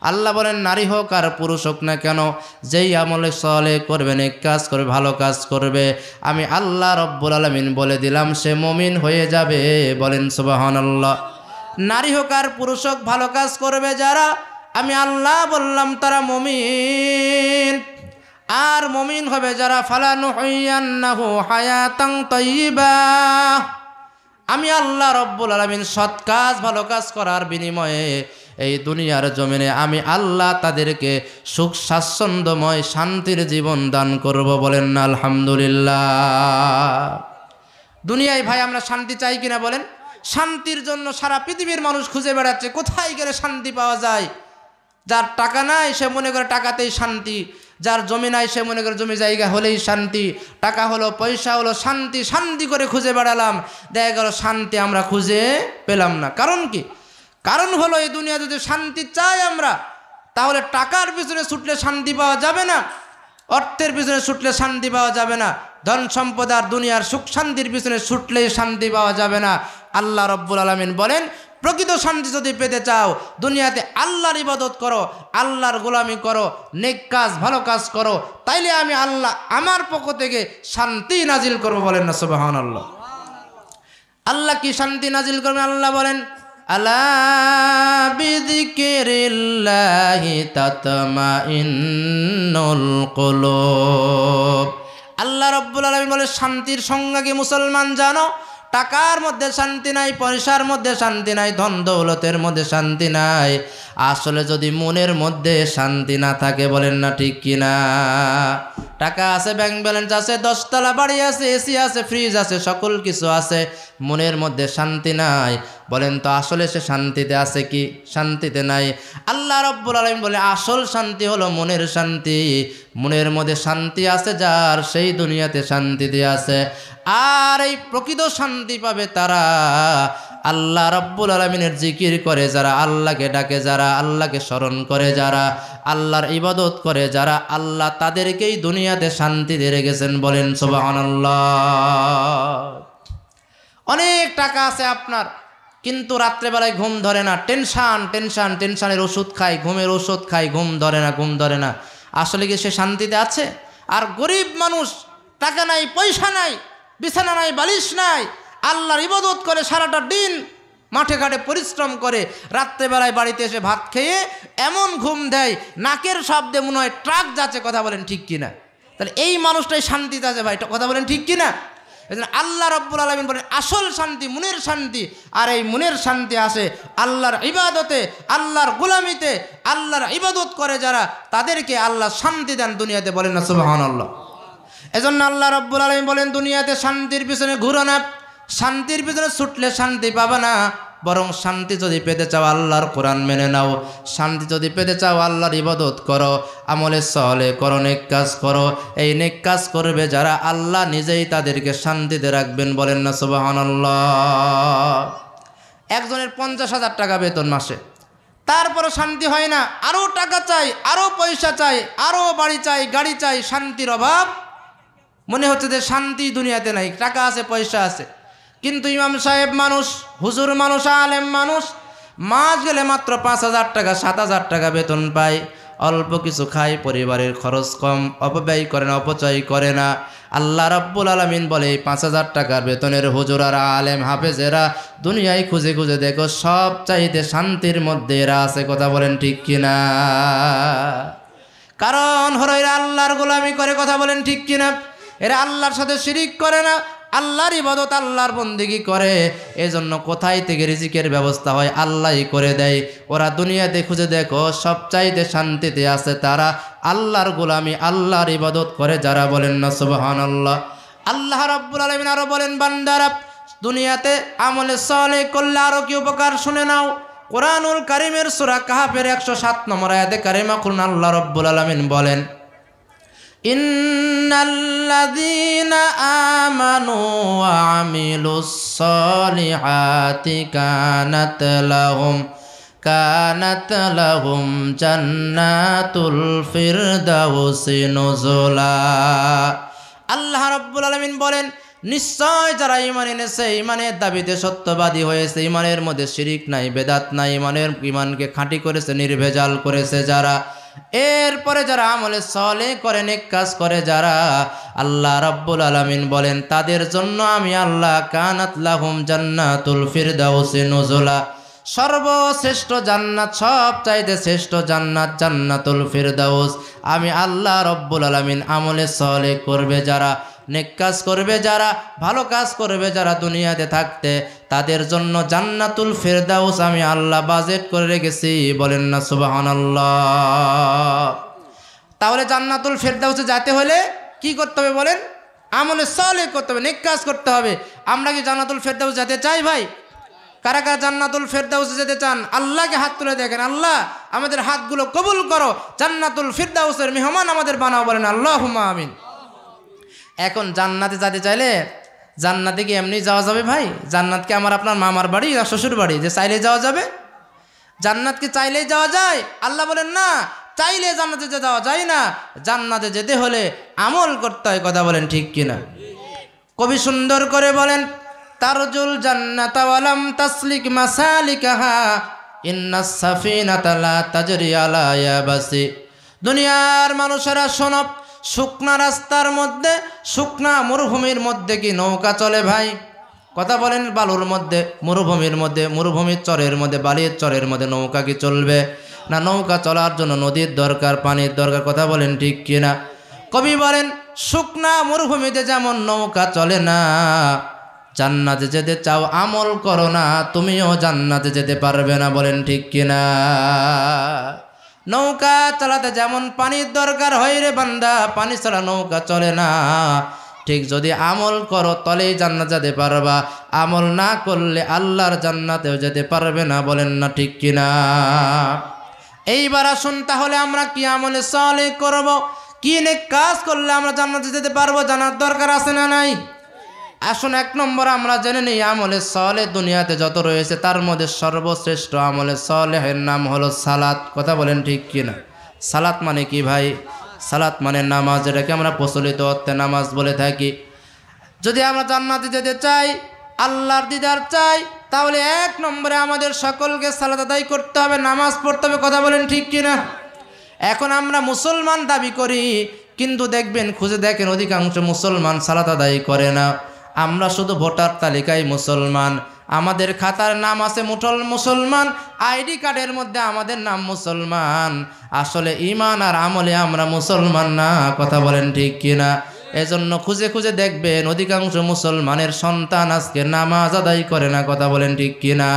আল্লাহ বলেন নারী হোক আর পুরুষ হোক না কেন, যেই আমলে সালেহ করবে, নেক কাজ করবে, ভালো কাজ করবে, আমি আল্লাহ রব্বুল আলামিন বলে দিলাম সে মুমিন হয়ে যাবে। বলেন সুবহানাল্লাহ। নারী হোক আর পুরুষ হোক ভালো কাজ করবে যারা, আমি আল্লাহ বললাম তারা মুমিন। আর মুমিন হবে যারা, ফালানুহিয়ান্নাহু হায়াতান তাইয়্যিবা, আমি আল্লাহ রব্বুল আলামিন সৎ কাজ ভালো কাজ করার বিনিময়ে এই দুনিয়ার জমিনে আমি আল্লাহ তাদেরকে সুখ স্বাচ্ছন্দ্যময় শান্তির জীবন দান করব। বলেন না আলহামদুলিল্লাহ। দুনিয়ায় ভাই আমরা শান্তি চাই কিনা বলেন? শান্তির জন্য সারা পৃথিবীর মানুষ খুঁজে বেড়াচ্ছে কোথায় গেলে শান্তি পাওয়া যায়। যার টাকা নাই সে মনে করে টাকাতেই শান্তি, যার জমি নাই সে মনে করে জমি জায়গা হলেই শান্তি, টাকা হলো পয়সা হলো শান্তি, শান্তি করে খুঁজে বেড়ালাম, দেখা গেল শান্তি আমরা খুঁজে পেলাম না। কারণ কি? কারণ হলো এই দুনিয়া যদি শান্তি চাই আমরা, তাহলে টাকার পিছনে ছুটলে শান্তি পাওয়া যাবে না, অর্থের পিছনে ছুটলে শান্তি পাওয়া যাবে না, ধন সম্পদ আর দুনিয়ার সুখ শান্তির পিছনে ছুটলেই শান্তি পাওয়া যাবে না। আল্লাহ রব্বুল আলামিন বলেন প্রকৃত শান্তি যদি পেতে চাও দুনিয়াতে আল্লাহর ইবাদত করো, আল্লাহর গোলামি করো, নেক কাজ ভালো কাজ করো, তাইলে আমি আল্লাহ আমার পক্ষ থেকে শান্তি নাজিল করবো। বলেন না সুবহানাল্লাহ। আল্লাহ কি শান্তি নাজিল করবেন? আল্লাহ বলেন আলা বিযিকিরিল্লাহি তাতমাইন্নুল কুলুব। আল্লাহ রব্বুল আলামিন বলে শান্তির সংজ্ঞা কি মুসলমান জানো? টাকার মধ্যে শান্তি নাই, পয়সার মধ্যে শান্তি নাই, ধন দৌলতের মধ্যে শান্তি নাই। আসলে যদি মনের মধ্যে শান্তি না থাকে, বলেন না ঠিক কিনা? টাকা আছে, ব্যাংক ব্যালেন্স আছে, 10 তলা বাড়ি আছে, এসি আছে, ফ্রিজ আছে, সকল কিছু আছে, মনের মধ্যে শান্তি নাই, বলেন তো আসলে সে শান্তিতে আছে কি? শান্তিতে নাই। আল্লাহ রব্বুল আলামিন বলে আসল শান্তি হলো মনের শান্তি। মনের মধ্যে শান্তি আছে যার, সেই দুনিয়াতে শান্তিতে আছে। আর এই প্রকৃত শান্তি পাবে তারা আল্লাহ রব্বুল আলামিনের জিকির করে যারা, আল্লাহকে ডাকে যারা, আল্লাহকে স্মরণ করে যারা, আল্লাহর ইবাদত করে যারা, আল্লাহ তাদেরকেই দুনিয়াতে শান্তি দিয়ে রেখেছেন। বলেন সুবহানাল্লাহ। অনেক টাকা আছে আপনার, কিন্তু রাত্রেবেলায় ঘুম ধরে না, টেনশনের ওষুধ খায়, ঘুমের ওষুধ খায়, ঘুম ধরে না। আসলে কি সে শান্তিতে আছে? আর গরিব মানুষ, টাকা নাই, পয়সা নাই, বিছানা নাই, বালিশ নাই, আল্লাহর ইবাদত করে সারাটা দিন মাঠে ঘাটে পরিশ্রম করে, রাত্রেবেলায় বাড়িতে এসে ভাত খেয়ে এমন ঘুম দেয় নাকের শব্দে মনে হয় ট্রাক যাচ্ছে। কথা বলেন ঠিক কিনা? তাহলে এই মানুষটাই শান্তিতে আছে ভাই, কথা বলেন ঠিক কিনা? আল্লাহ রব্বুল আলামিন বলেন আসল শান্তি মনের শান্তি। আর এই মনের শান্তি আসে আল্লাহর ইবাদতে, আল্লাহর গোলামিতে। আল্লাহর ইবাদত করে যারা, তাদেরকে আল্লাহ শান্তি দেন দুনিয়াতে। বলেন না সুবহানাল্লাহ। এজন্য আল্লাহ রব্বুল আলামিন বলেন দুনিয়াতে শান্তির পিছনে ঘুরো না, শান্তির পিছনে ছুটলে শান্তি পাবে না, বরং শান্তি যদি পেতে চাও আল্লাহর কোরআন মেনে নাও, শান্তি যদি পেতে চাও আল্লাহর ইবাদত করো, আমলে সালেহ করো, নেক কাজ করো। এই নেক কাজ করবে যারা, আল্লাহ নিজেই তাদেরকে শান্তিতে রাখবেন। বলেন না সুবহানাল্লাহ। একজনের 50,000 টাকা বেতন মাসে, তারপরও শান্তি হয় না, আরও টাকা চাই, আরও পয়সা চাই, আরও বাড়ি চাই, গাড়ি চাই, শান্তির অভাব। মনে হচ্ছে যে শান্তি দুনিয়াতে নাই, টাকা আছে, পয়সা আছে, কিন্তু ইমাম সাহেব মানুষ, হুজুর মানুষ, আলেম মানুষ, মাস গেলে মাত্র 5,000 টাকা 7,000 টাকা বেতন পায়, অল্প কিছু খায়, পরিবারের খরচ কম, অপব্যয় করে না, অপচয় করে না। আল্লাহ রাব্বুল আলামিন বলে 5,000 টাকার বেতনের হুজুর আর আলেম হাফেজেরা দুনিয়ায় খুঁজে খুঁজে দেখো সব চাইতে শান্তির মধ্যে এরা আছে। কথা বলেন ঠিক কিনা? কারণ হলো এরা আল্লাহর গোলামি করে। কথা বলেন ঠিক কিনা? এরা আল্লাহর সাথে শিরিক করে না, আল্লাহর ইবাদত, আল্লাহর বন্দেগী করে। এজন্য কোথায় থেকে রিজিকের ব্যবস্থা হয় আল্লাহই করে দেয়। ওরা দুনিয়াতে খুঁজে দেখো সবচাইতে শান্তিতে আছে তারা আল্লাহর গোলামি, আল্লাহর ইবাদত করে যারা। বলেন না সুবহানাল্লাহ। আল্লাহ রাব্বুল আলামিন আরো বলেন, বান্দারা দুনিয়াতে আমলে সালেহ করলে আরো কি উপকার শুনে নাও। কোরআনুল কারীমের সূরা কাহফের 107 নম্বর আয়াতে কারিমা খুলুন। আল্লাহ রাব্বুল আলামিন বলেন, ইন্নাল্লাযীনা আমানু ওয়া আমিলুস সালিহাতি কানাত লাহুম জান্নাতুল ফিরদাউসি নুজুলা। আল্লাহ রাব্বুল আলামিন বলেন, নিশ্চয় যারা ঈমান এনেছে, ঈমানের দাবিতে সত্যবাদী হয়েছে, ঈমানের মধ্যে শিরিক নাই, বেদাত নাই, ঈমানকে খাঁটি করেছে, নির্ভেজাল করেছে যারা, এরপরে যারা আমলে সলে করে, নেক কাজ করে যারা, আল্লাহ রাব্বুল আলামিন বলেন তাদের জন্য আমি আল্লাহ কানাত লাহুম জান্নাতুল ফিরদাউসি নুজুলা, সর্বশ্রেষ্ঠ জান্নাত, সব চাইতে শ্রেষ্ঠ জান্নাত জান্নাতুল ফিরদাউস আমি আল্লাহ রাব্বুল আলামিন আমলে সলে করবে যারা, নেক কাজ করবে যারা, ভালো কাজ করবে যারা দুনিয়াতে থাকতে, তাদের জন্য জান্নাতুল ফিরদাউস আমি আল্লাহ বাজেট করে রেখেছি। বলেন না সুবহানাল্লাহ। তাহলে জান্নাতুল ফিরদাউসে যেতে হলে কি করতে হবে বলেন? আমলে সালেহ করতে হবে, নেক কাজ করতে হবে। আমরা কি জান্নাতুল ফিরদাউস যেতে চাই ভাই? কারা কারা জান্নাতুল ফিরদাউসে যেতে চান? আল্লাহকে হাত তুলে দেখেন, আল্লাহ আমাদের হাতগুলো কবুল করো, জান্নাতুল ফিরদাউসের মেহমান আমাদের বানাও। বলেন আল্লাহুম্মা আমিন। এখন জান্নাতে যেতে চাইলে জান্নাতে কি এমনি যাওয়া যাবে ভাই? জান্নাত কি আমার আপনার মামার বাড়ি না শ্বশুর বাড়ি যে চাইলেই যাওয়া যাবে? জান্নাত কি চাইলেই যাওয়া যায়? আল্লাহ বলেন না, চাইলে জান্নাতে যাওয়া যায় না, জান্নাতে যেতে হলে আমল করতে হয়। কথা বলেন ঠিক কিনা? কবি সুন্দর করে বলেন, তারজুল জান্নাতা ওয়ালাম তাসলিক মাসালিকাহা ইন্নাস সাফিনাতা লা তাজরি আলা ইয়াবাসি। দুনিয়ার মানুষেরা শোনো, শুকনা রাস্তার মধ্যে, শুকনা মরুভূমির মধ্যে কি নৌকা চলে ভাই? কথা বলেন, বালুর মধ্যে, মরুভূমির মধ্যে, মরুভূমির চরের মধ্যে, বালির চরের মধ্যে নৌকা কি চলবে? না, নৌকা চলার জন্য নদীর দরকার, পানির দরকার। কথা বলেন ঠিক কিনা? কবি বলেন, শুকনা মরুভূমিতে যেমন নৌকা চলে না, জান্নাতে যেতে চাও আমল করো না, তুমিও জান্নাতে যেতে পারবে না। বলেন ঠিক কিনা? নৌকা চালাতে যেমন পানির দরকার হয় রে বান্দা, পানি ছাড়া নৌকা চলে না। ঠিক যদি আমল করো তলেই জান্নাত যেতে পারবা, আমল না করলে আল্লাহর জান্নাতেও যেতে পারবে না। বলেন না ঠিক কিনা? এইবার আসুন, তাহলে আমরা কি আমলে সালেহ করব, কি নেক কাজ করলে আমরা জান্নাতে যেতে পারবো? জানার দরকার আছে না নাই? আসুন, এক নম্বর আমরা জেনে নিই, আমলে সালেহ দুনিয়াতে যত রয়েছে তার মধ্যে সর্বশ্রেষ্ঠ আমলে সালেহের নাম হলো সালাত। কথা বলেন ঠিক কিনা? সালাত মানে কি ভাই? সালাত মানে নামাজ, এটাকে আমরা প্রচলিত অর্থে নামাজ বলে থাকি। যদি আমরা জান্নাতে যেতে চাই, আল্লাহর দিদার চাই, তাহলে এক নম্বরে আমাদের সকলকে সালাত আদায় করতে হবে, নামাজ পড়তে হবে। কথা বলেন ঠিক কিনা? এখন আমরা মুসলমান দাবি করি, কিন্তু দেখবেন, খুঁজে দেখেন, অধিকাংশ মুসলমান সালাত আদায় করে না। আমরা শুধু ভোটার তালিকায় মুসলমান, আমাদের খাতার নাম আছে মুসলমান, আইডি কার্ডের মধ্যে আমাদের নাম মুসলমান, আসলে ঈমান আর আমলে আমরা মুসলমান না। কথা বলেন ঠিক কিনা? এজন্য খুঁজে খুঁজে দেখবেন, অধিকাংশ মুসলমানের সন্তান আজকে নামাজ আদায় করে না। কথা বলেন ঠিক কিনা?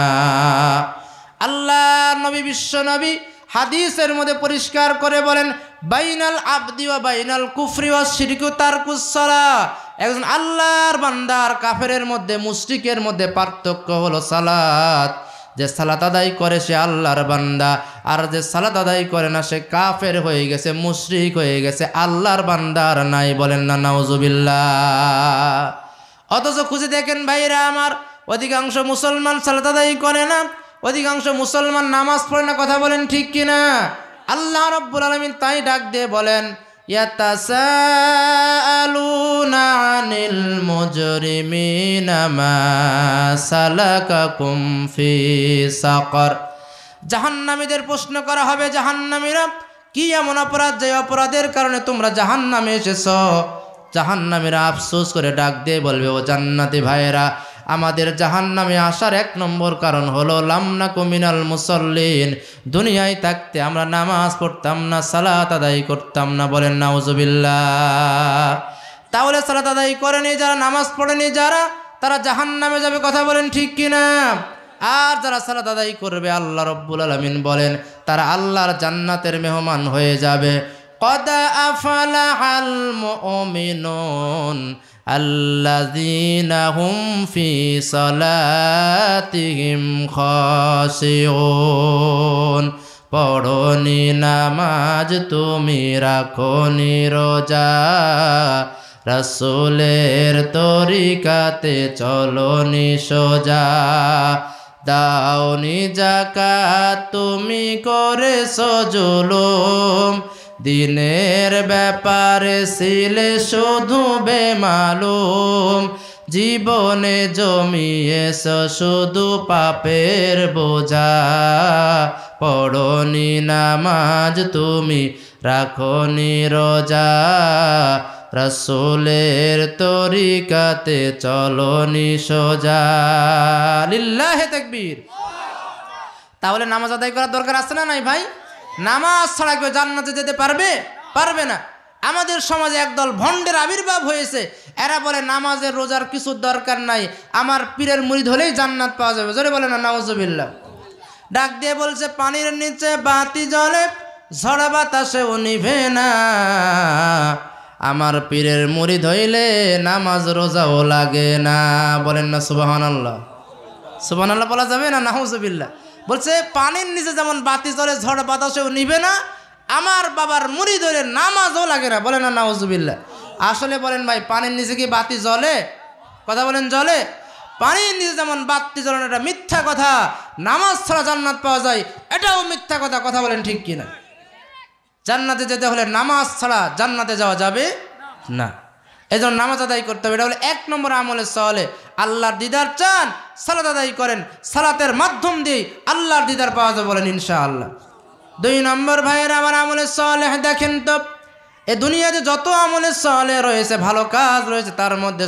আল্লাহ নবী, বিশ্ব নবী হাদিসের মধ্যে পরিষ্কার করে বলেন, বাইনাল আবদি ওয়া বাইনাল কুফরি ওয়া শিরকি তারকুস সালাহ। একজন আল্লাহর বান্দার কাফেরের মধ্যে, মুশরিকের মধ্যে পার্থক্য হলো সালাত। যে সালাত আদায় করে সে আল্লাহর বান্দা, আর যে সালাত আদায় করে না সে কাফের হয়ে গেছে, মুশরিক হয়ে গেছে, আল্লাহর বান্দার নাই। বলেন না নাউজুবিল্লাহ। অথচ খুঁজে দেখেন ভাইরা আমার, অধিকাংশ মুসলমান সালাত আদায় করে না, অধিকাংশ মুসলমান নামাজ পড়ে না। কথা বলেন ঠিক কিনা? আল্লাহ রাব্বুল আলামিন তাই ডাক দিয়ে বলেন, ইয়াতাসাআলুনা আনিল মুজরিমিনা মা সালাকাকুম ফি সাকার। জাহান্নামীদের প্রশ্ন করা হবে, জাহান্নামীরা কি এমন অপরাধ, যে অপরাধের কারণে তোমরা জাহান্নামে এসেছো? জাহান্নামীরা আফসোস করে ডাক দিয়ে বলবে, ও জান্নাতি ভাইয়েরা, আমাদের জাহান্নামে আসার এক নম্বর কারণ হলো লামনাকু মিনাল মুসাল্লিন। দুনিয়ায় থাকতে আমরা নামাজ পড়তাম না, সালাত আদায় করতাম না। বলেন নাউজুবিল্লাহ। তাহলে সালাত আদায় করেনি যারা, নামাজ পড়েনি যারা, তারা জাহান্নামে যাবে। কথা বলেন ঠিক কিনা? আর যারা সালাত আদায় করবে, আল্লাহ রাব্বুল আলামিন বলেন তারা আল্লাহর জান্নাতের মেহমান হয়ে যাবে। কদ আফলাহাল মুমিনুন আল্লাযীনা হুম ফি সালাতিহিম খাশিউন। পড়নি নামাজ তুমি, রাখনি রোজা, রাসূলের তরিকাতে চলনি সোজা, দাওনি যাকাত তুমি করেছো জুলুম, দিনের ব্যাপারে ছিলে শুধু বেমালুম, জীবনে জমিয়েছ শুধু পাপের বোঝা, পড়নি নামাজ তুমি রাখনি রোজা, রাসূলের তরিকাতে চলনি সোজা। লিল্লাহে তাকবীর। তাহলে নামাজ আদায় করার দরকার আছে না নাই ভাই? নামাজ ছাড়া কেউ জান্নাতে যেতে পারবে? পারবে না। আমাদের সমাজে একদল ভণ্ডের আবির্ভাব হয়েছে, এরা বলে নামাজের রোজার কিছু দরকার নাই, আমার পীরের মুরিদ হলেই জান্নাত পাওয়া যাবে। জোরে বলে না নাউজুবিল্লাহ। ডাক দিয়ে বলছে পানির নিচে বাতি জ্বলে, ঝড় বাতাসেও নিভে না, আমার পীরের মুরিদ হইলে নামাজ রোজাও লাগে না। বলেন না সুবহানাল্লাহ। সুবহানাল্লাহ বলা যাবে না? নাউজুবিল্লাহ। বলছে পানির নিচে যেমন বাতি জ্বলে ঝড় বাতাসেও নিভে না, আমার বাবার মুরিদ হইলে নামাজও লাগে না। বলেন না নাউজুবিল্লাহ। আসলে বলেন ভাই, পানির নিচে কি বাতি জ্বলে? কথা বলেন, জ্বলে? পানির নিচে যেমন বাতি জ্বলে, এটা মিথ্যা কথা। নামাজ ছাড়া জান্নাত পাওয়া যায়, এটাও মিথ্যা কথা। কথা বলেন ঠিক কিনা? জান্নাতে যেতে হলে নামাজ ছাড়া জান্নাতে যাওয়া যাবে না। এই জন্য নামাজ আদায় করতে হবে। এটা হলো 1 নম্বর আমলে সলে। আল্লাহর দিদার চান, সালাত আদায় করেন, সালাতের মাধ্যম দিয়ে আল্লাহর দিদার পাওয়া যাবে। বলেন ইনশাআল্লাহ। 2 নম্বর ভাইয়ের আমার আমলে সলেহ দেখেন তো, এ দুনিয়াতে যত আমলে সলে রয়েছে, ভালো কাজ রয়েছে, তার মধ্যে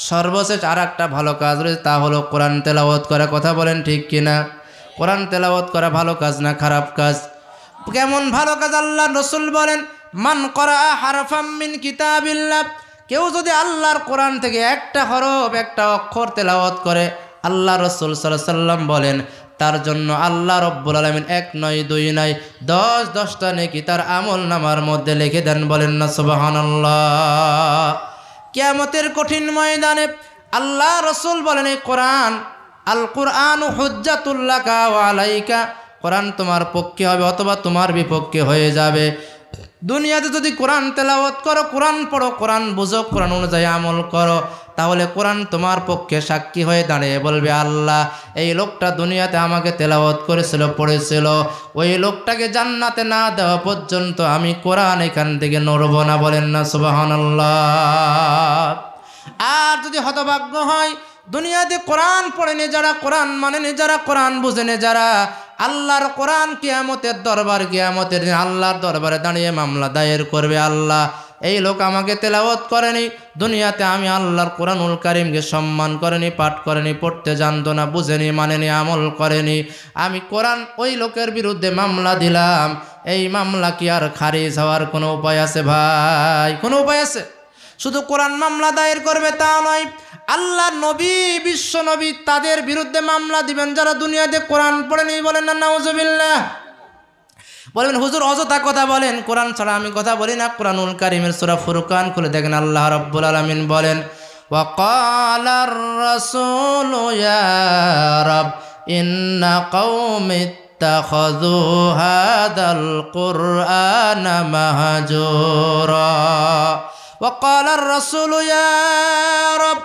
সর্বশেষ আর একটা ভালো কাজ রয়েছে, তা হলো কোরআন তেলাওয়াত করা। কথা বলেন ঠিক কিনা? কোরআন তেলাওয়াত করা ভালো কাজ না খারাপ কাজ? কেমন ভালো কাজ? আল্লাহ রসুল বলেন, মান করা হারফাম মিন কিতাবিল্লাহ, কেউ যদি আল্লাহর কোরআন থেকে একটা হরফ, একটা অক্ষর তেলাওয়াত করে, আল্লাহ রসুল সাল্লাল্লাহু আলাইহি ওয়াসাল্লাম বলেন তার জন্য আল্লাহ রব্বুল আলামিন 1 নয় 2 নয় 10টা নেকি তার আমল নামার মধ্যে লিখে দেন। বলেন না সুবহানাল্লাহ। কিয়ামতের কঠিন ময়দানে আল্লাহ রসুল বলেন, এই কোরআন, আল কুরআনু হুজ্জাতুল লাকা ওয়া আলাইকা, কোরআন তোমার পক্ষে হবে অথবা তোমার বিপক্ষে হয়ে যাবে। দুনিয়াতে যদি কোরআন তেলাওয়াত করো, কোরআন পড়ো, কোরআন বুঝো, কোরআন অনুযায়ী আমল করো, তাহলে কোরআন তোমার পক্ষে সাক্ষী হয়ে দাঁড়িয়ে বলবে, আল্লাহ এই লোকটা দুনিয়াতে আমাকে তেলাওয়াত করেছিল, পড়েছিল, ওই লোকটাকে জান্নাতে না দেওয়া পর্যন্ত আমি কোরআন এখান থেকে নড়ব না। বলেন না সুবহানাল্লাহ। আর যদি হতভাগ্য হয়, দুনিয়াতে কোরআন পড়েনি যারা, কোরআন মানেনি যারা, কোরআন বুঝেনি যারা, আল্লাহর কোরআন কিয়ামতের দিন আল্লাহর দরবারে দাঁড়িয়ে মামলা দায়ের করবে, আল্লাহ এই লোক আমাকে তেলাওয়াত করেনি, দুনিয়াতে আমি আল্লাহর কোরআনুল কারীমকে সম্মান করেনি, পাঠ করেনি, পড়তে জানতো না, বুঝেনি, মানেনি, আমল করেনি, আমি কোরআন ওই লোকের বিরুদ্ধে মামলা দিলাম। এই মামলা কি আর খারিজ হওয়ার কোনো উপায় আছে ভাই? কোনো উপায় আছে? শুধু কোরআন মামলা দায়ের করবে তা নয়, আল্লাহ নবী, বিশ্ব নবী, তাদের বিরুদ্ধে মামলা দিবেন যারা দুনিয়াতে কোরআন পড়েনি। বলেন না নাউজুবিল্লাহ। বলবেন হুজুর অযথা কথা বলেন, কোরআন ছাড়া আমি কথা বলি না। কোরআনুল কারীমের সূরা ফুরকান খুলে দেখেন, আল্লাহ রাব্বুল আলামিন বলেন, ওয়া ক্বালার রাসূলু ইয়া রাব ইন্না কওমি ইত্তাখাযু হাদাল কুরআনা মাহজুরা। ওয়া ক্বালার রাসূলু ইয়া রাব,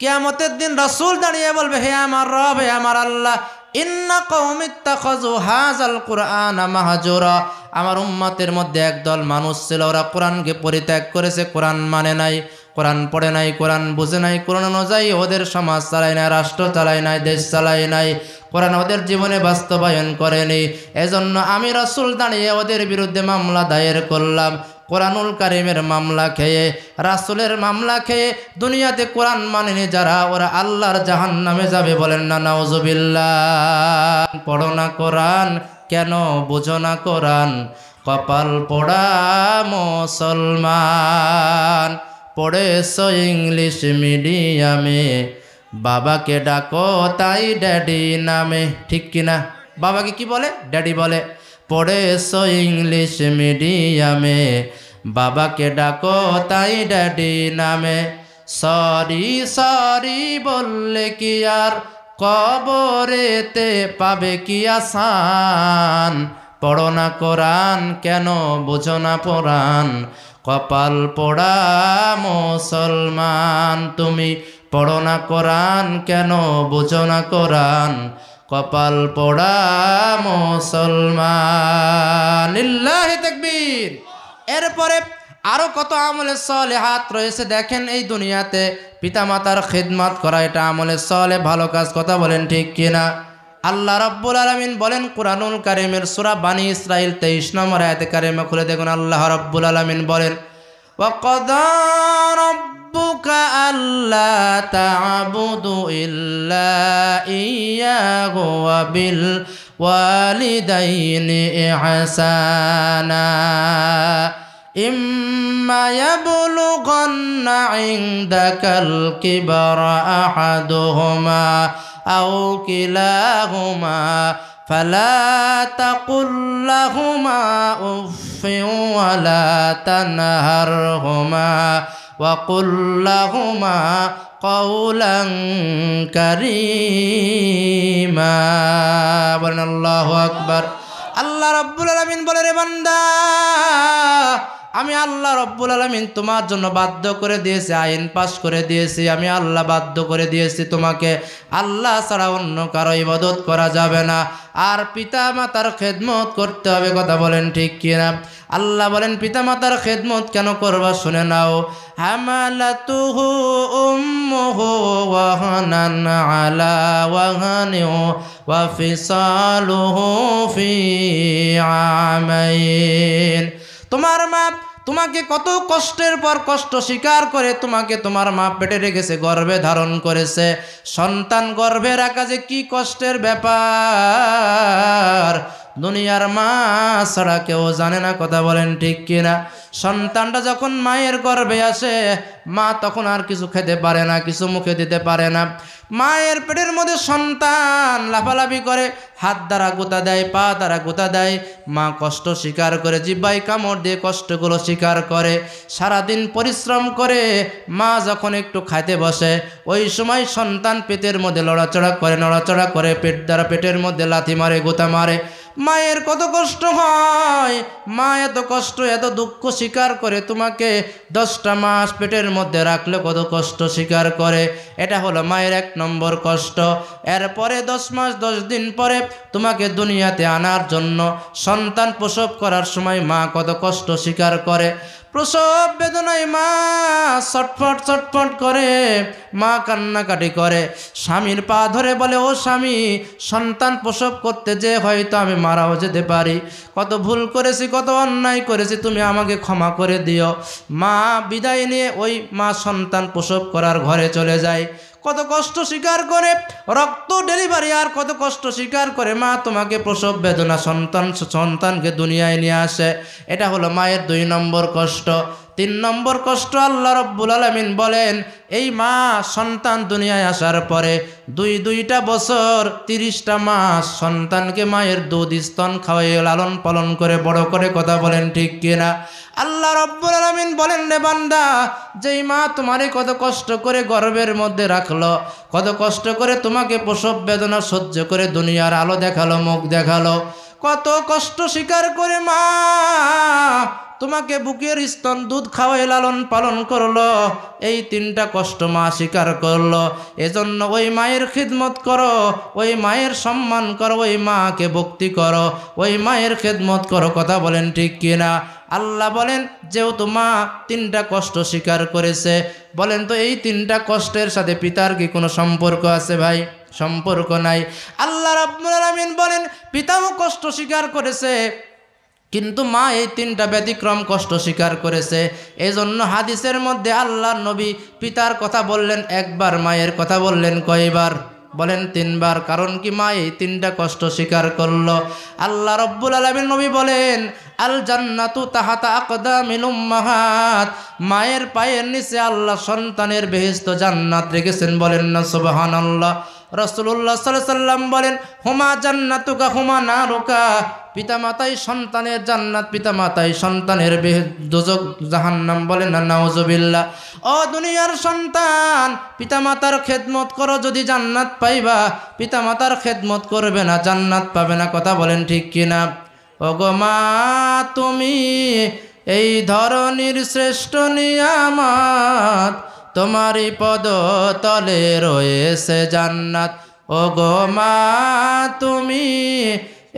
কিয়ামতের দিন রাসূল দাঁড়িয়ে বলবে, হে আমার রব, হে আমার আল্লাহ, ইন্না কওমি ইত্তাখাযু হাযাল কুরআনা মাহজুরা, আমার উম্মতের মধ্যে একদল মানুষ ছিল, ওরা কোরআনকে পরিত্যাগ করেছে, কোরআন মানে নাই, কোরআন পড়ে নাই, কোরআন বুঝে নাই, কোরআন অনুযায়ী ওদের সমাজ চালায় নাই, রাষ্ট্র চালায় নাই, দেশ চালায় নাই, কোরআন ওদের জীবনে বাস্তবায়ন করেনি। এজন্য আমি রাসূল দাঁড়িয়ে ওদের বিরুদ্ধে মামলা দায়ের করলাম। কোরআনুল কারীমের মামলা খেয়ে, রাসূলের মামলা খেয়ে দুনিয়াতে কোরআন মানেনি যারা, ওরা আল্লাহর জাহান্নামে যাবে। বলেন না নাউজুবিল্লাহ। পড়ো না কোরআন, কেন বুঝো না কোরআন, কপাল পোড়া মুসলমান, পড়েছো ইংলিশ মিডিয়ামে, বাবাকে ডাকো তাই ড্যাডি নামে। ঠিক কিনা? বাবাকে কি বলে? ড্যাডি বলে। পড়েছো ইংলিশ মিডিয়ামে, বাবাকে ডাকো তাই ড্যাডি নামে, সরি সরি বললে কি আর কবরেতে পাবে কি আসান, পড়ো না কোরআন, কেন বুঝো না কোরআন, কপাল পোড়া মুসলমান। তুমি পড়ো না কোরআন, কেন বুঝো না কোরআন, কপাল পোড়া মুসলমান। লিল্লাহি তাকবীর। এরপরে আরো কত আমলে সলেহাত রয়েছে দেখেন এই দুনিয়াতে। পিতামাতার খিদমত করা এটা আমলে সলে, ভালো কাজ, কথা বলেন ঠিক কিনা? আল্লাহ রাব্বুল আলামিন বলেন কুরআনুল কারীমের সূরা বানী ইসরাঈল 23 নম্বর আয়াতে কারিমা খুলে দেখুন। আল্লাহ রাব্বুল আলামিন বলেন ওয়া ক্বাদা রাব্বুকা আল্লা তা'বুদু ইল্লা ইয়্যাহু ওয়া বিল ওয়ালিদাইনি ইহসানা ইম্মা ইয়াবলুগান্না ইনদাকাল কিবরা আহাদুহুমা আও কিলাহুমা ফালা তাকুল লাহুমা উফফিন ওয়ালা তানহারহুমা ওয়া কুল লাহুমা কাওলান কারীমা। বলেন আল্লাহু আকবার। আল্লাহ রাব্বুল আলামিন বলে, রে বান্দা, আমি আল্লাহ রাব্বুল আলামিন তোমার জন্য বাধ্য করে দিয়েছি, আইন পাশ করে দিয়েছি। আমি আল্লাহ বাধ্য করে দিয়েছি তোমাকে আল্লাহ ছাড়া অন্য কারো ইবাদত করা যাবে না, আর পিতা মাতার খেদমত করতে হবে। কথা বলেন ঠিক কিনা? আল্লাহ বলেন পিতা মাতার খেদমত কেন করবা শুনে নাও। হামালাতুহু উম্মুহু ওয়াহানান আলা ওয়াহানি ওয়া ফিসালুহু ফি আমাইন। তোমার মা তোমাকে কত কষ্টের পর কষ্ট স্বীকার করে তোমাকে তোমার মা পেটে রেখেছে, গর্ভে ধারণ করেছে। সন্তান গর্ভে রাখা যে কি কষ্টের ব্যাপার, দুনিয়ার মা ছাড়া কেউ জানে না। কথা বলেন ঠিক কিনা? সন্তানটা যখন মায়ের গর্ভে আসে, মা তখন আর কিছু খেতে পারে না, কিছু মুখে দিতে পারে না। মায়ের পেটের মধ্যে সন্তান লাফালাফি করে, হাত দ্বারা গোতা দেয়, পা দ্বারা গোতা দেয়। মা কষ্ট স্বীকার করে, জিহ্বায় কামড় দিয়ে কষ্টগুলো স্বীকার করে, সারাদিন পরিশ্রম করে। মা যখন একটু খাইতে বসে, ওই সময় সন্তান পেটের মধ্যে নড়াচড়া করে, পেট দ্বারা পেটের মধ্যে লাথি মারে, গোতা মারে। মায়ের কত কষ্ট হয়। মা এত কষ্ট, এত দুঃখ স্বীকার করে তোমাকে 10টা মাস পেটের মধ্যে রাখলে কত কষ্ট স্বীকার করে। এটা হলো মায়ের 1 নম্বর কষ্ট। এরপরে 10 মাস 10 দিন পরে তোমাকে দুনিয়াতে আনার জন্য সন্তান প্রসব করার সময় মা কত কষ্ট স্বীকার করে। প্রসব বেদনায় মা ছটফট করে, মা কান্নাকাটি করে, স্বামীর পা ধরে বলে, ও স্বামী, সন্তান প্রসব করতে যে হয়তো আমি মারাও যেতে পারি, কত ভুল করেছি, কত অন্যায় করেছি, তুমি আমাকে ক্ষমা করে দিও। মা বিদায় নিয়ে ওই মা সন্তান প্রসব করার ঘরে চলে যায়। কত কষ্ট স্বীকার করে, রক্ত ডেলিভারি, আর কত কষ্ট স্বীকার করে মা তোমাকে প্রসব বেদনা, সন্তানকে দুনিয়ায় নিয়ে আসে। এটা হলো মায়ের 2 নম্বর কষ্ট। 3 নম্বর কষ্ট আল্লাহ রাব্বুল আলামিন বলেন, এই মা সন্তান দুনিয়ায় আসার পরে 2টা বছর 30টা মাস সন্তানকে মায়ের দুধ স্তন খাওয়াই লালন পালন করে বড় করে। কথা বলেন ঠিক কিনা? আল্লাহ রাব্বুল আলামিন বলেন, রে বান্দা, যেই মা তোমারে কত কষ্ট করে গর্ভের মধ্যে রাখলো, কত কষ্ট করে তোমাকে প্রসব বেদনা সহ্য করে দুনিয়ার আলো দেখালো, মুখ দেখালো, কত কষ্ট স্বীকার করে মা তোমাকে বুকের স্তন দুধ খাওয়াই লালন পালন করলো, এই 3টা কষ্ট মা স্বীকার করলো। এজন্য ওই মায়ের খিদমত করো, ওই মায়ের সম্মান করো, ওই মাকে ভক্তি করো, ওই মায়ের খিদমত করো। কথা বলেন ঠিক কিনা? আল্লাহ বলেন, যেহেতু মা 3টা কষ্ট স্বীকার করেছে, বলেন তো এই 3টা কষ্টের সাথে পিতার কি কোনো সম্পর্ক আছে ভাই? সম্পর্ক নাই। আল্লাহ রাব্বুল আলামিন বলেন, পিতাও কষ্ট স্বীকার করেছে, কিন্তু মা এই 3টা ব্যতিক্রম কষ্ট স্বীকার করেছে। এই জন্য হাদিসের মধ্যে আল্লাহর নবী পিতার কথা বললেন 1 বার, মায়ের কথা বললেন কয়বার? বলেন 3 বার। কারণ কি? মা এই 3টা কষ্ট স্বীকার করলো। আল্লাহ রাব্বুল আলামিন নবী বলেন, আল জান্নাতু তাহাতা আকদামিল উম্মাহাত, মায়ের পায়ের নিচে আল্লাহ সন্তানের বেহেশত জান্নাত রেখেছেন। বলেন না সুবহানাল্লাহ। রাসূলুল্লাহ সাল্লাল্লাহু আলাইহি সাল্লাম বলেন, হুমা জান্নাতুকা হুমা নারুকা, পিতামাতাই সন্তানের জান্নাত, পিতামাতাই সন্তানের দোজখ জাহান্নাম। বলেন না নাউজুবিল্লাহ। ও দুনিয়ার সন্তান, পিতামাতার খেদমত করো, যদি জান্নাত পাইবা। পিতামাতার খেদমত করবে না, জান্নাত পাবে না। কথা বলেন ঠিক কিনা? ওগো মা, তুমি এই ধরনীর শ্রেষ্ঠ নিয়ামত, তোমারই পদ তলে রয়েছে জান্নাত। ও গো মা তুমি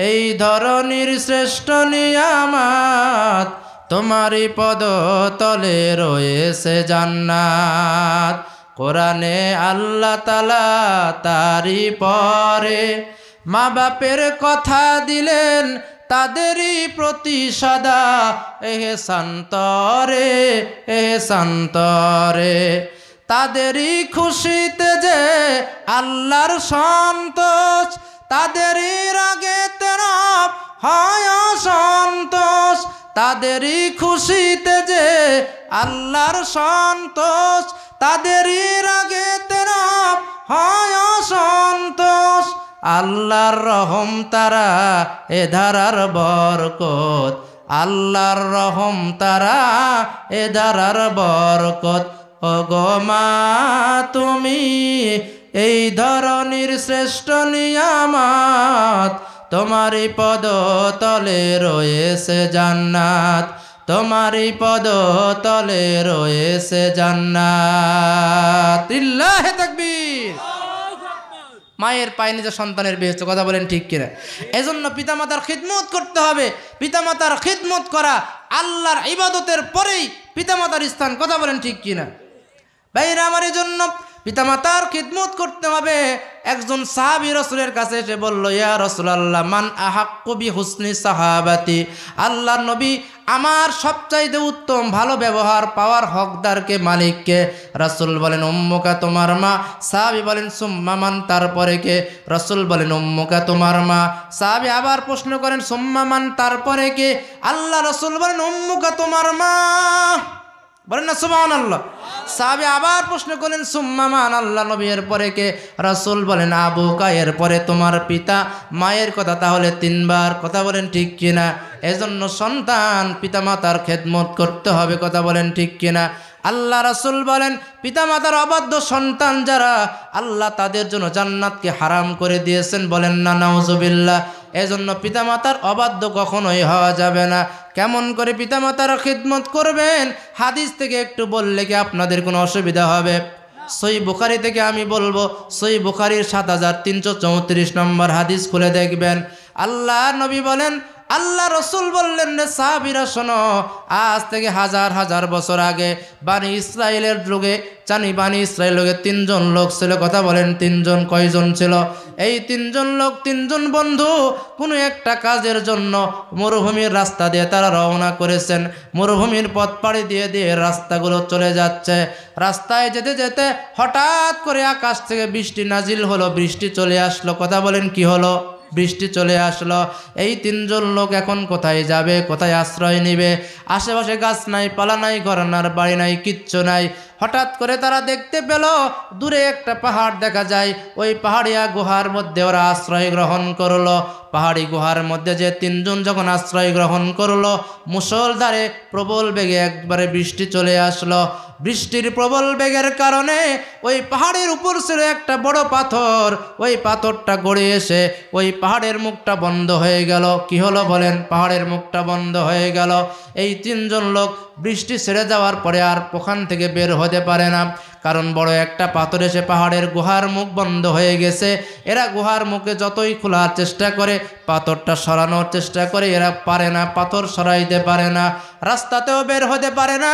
এই ধরনের শ্রেষ্ঠ নিয়ামত, তোমারই পদ তলে রয়েছে জান্নাত। কোরআনে আল্লাহ তাআলা তারই পরে মা বাপের কথা দিলেন, তাদেরই প্রতি সদা এহসান তরে, এহসান তরে। তাদেরই খুশিতে যে আল্লাহর সন্তোষ, তাদেরই রাগেতে রব হয় অসন্তোষ। তাদেরই খুশিতে যে আল্লাহর সন্তোষ, তাদেরই রাগেতে রব হয় অসন্তোষ। আল্লাহর রহম তারা এ ধারার বরকত, আল্লাহর রহম তারা এ ধারার বরকত। ও গো মা তুমি এই ধরনের শ্রেষ্ঠ নিয়ামত, তোমারই পদ তলে রয়েছে জান্নাত, তোমারই পদ তলে রয়েছে জান্নাত। লিল্লাহি তাকবীর। মায়ের পায়ে নিজের সন্তানের বেহেশত, কথা বলেন ঠিক কিনা? এজন্য পিতামাতার খিদমত করতে হবে। পিতামাতার খিদমত করা আল্লাহর ইবাদতের পরেই পিতামাতার স্থান, কথা বলেন ঠিক কিনা? ভাইরা আমার, এজন্য পিতামাতার খিদমত করতে হবে। একজন সাহাবী রাসূলের কাছে এসে বলল, ইয়া রাসূলুল্লাহ মান আহাক্কু বি হুসনি সাহাবাতি, আল্লাহর নবী আমার সবচাইতে উত্তম ভালো ব্যবহার পাওয়ার হকদারকে, মালিককে? রাসূল বলেন উম্মুকা, তোমার মা। সাহাবী বলেন সুম্মা মান, তারপরে কে? রাসূল বলেন উম্মুকা, তোমার মা। সাহাবী আবার প্রশ্ন করেন সুম্মা মান, তারপরে কে? আল্লাহ রাসূল বলেন উম্মুকা, তোমার মা। বলেন না সুবহানাল্লাহ। সাহাবী আবার প্রশ্ন করলেন সুম্মা মান, আল্লাহ নবী এর পরে কে? রাসূল বলেন আবুকা, এর পরে তোমার পিতা। মায়ের কথা তাহলে তিনবার, কথা বলেন ঠিক কিনা? এজন্য সন্তান পিতামাতার খেদমত করতে হবে, কথা বলেন ঠিক কিনা? আল্লাহ রাসূল বলেন পিতামাতার অবাধ্য সন্তান যারা, আল্লাহ তাদের জন্য জান্নাতকে হারাম করে দিয়েছেন। বলেন না নাউজুবিল্লাহ। এজন্য পিতামাতার অবাধ্য কখনোই হওয়া যাবে না। কেমন করে পিতামাতার খিদমত করবেন, হাদিস থেকে একটু বললে কি আপনাদের কোনো অসুবিধা হবে? সহিহ বুখারী থেকে আমি বলবো, সহিহ বুখারীর 7334 নম্বর হাদিস খুলে দেখবেন। আল্লাহ নবী বলেন, আল্লাহ রসুল বললেন রে সাহাবীরা শোনো, আজ থেকে হাজার হাজার বছর আগে বানি ইসরায়েলের যুগে, জানি বানি ইসরায়েল লোকে 3 জন লোক ছিল, কথা বলেন 3 জন। কয়জন ছিল? এই 3 জন লোক 3 জন বন্ধু কোনো একটা কাজের জন্য মরুভূমির রাস্তা দিয়ে তারা রওনা করেছেন। মরুভূমির পথ পাড়ি দিয়ে দিয়ে রাস্তাগুলো চলে যাচ্ছে। রাস্তায় যেতে যেতে হঠাৎ করে আকাশ থেকে বৃষ্টি নাজিল হলো, বৃষ্টি চলে আসলো, কথা বলেন কি হলো? বৃষ্টি চলে আসলো। এই 3 জন লোক এখন কোথায় যাবে, কোথায় আশ্রয় নেবে? আশেপাশে গাছ নাই, পালা নাই, ঘর নাই, বাড়ি নাই, কিচ্ছু নাই। হঠাৎ করে তারা দেখতে পেল দূরে একটা পাহাড় দেখা যায়। ওই পাহাড়িয়া গুহার মধ্যে ওরা আশ্রয় গ্রহণ করলো। পাহাড়ি গুহার মধ্যে যে 3 জন যখন আশ্রয় গ্রহণ করলো, মুষলধারে প্রবল বেগে একবারে বৃষ্টি চলে আসলো। বৃষ্টির প্রবল বেগের কারণে ওই পাহাড়ের উপর ছিল একটা বড় পাথর। ওই পাথরটা গড়ে এসে ওই পাহাড়ের মুখটা বন্ধ হয়ে গেল। কি হলো বলেন? পাহাড়ের মুখটা বন্ধ হয়ে গেল। এই 3 জন লোক বৃষ্টি ছেড়ে যাওয়ার পরে আর ওখান থেকে বের হতে পারে না, কারণ বড় একটা পাথর এসে পাহাড়ের গুহার মুখ বন্ধ হয়ে গেছে। এরা গুহার মুখে যতই খোলার চেষ্টা করে, পাথরটা সরানোর চেষ্টা করে, এরা পারে না, পাথর সরাইতে পারে না, রাস্তাতেও বের হতে পারে না।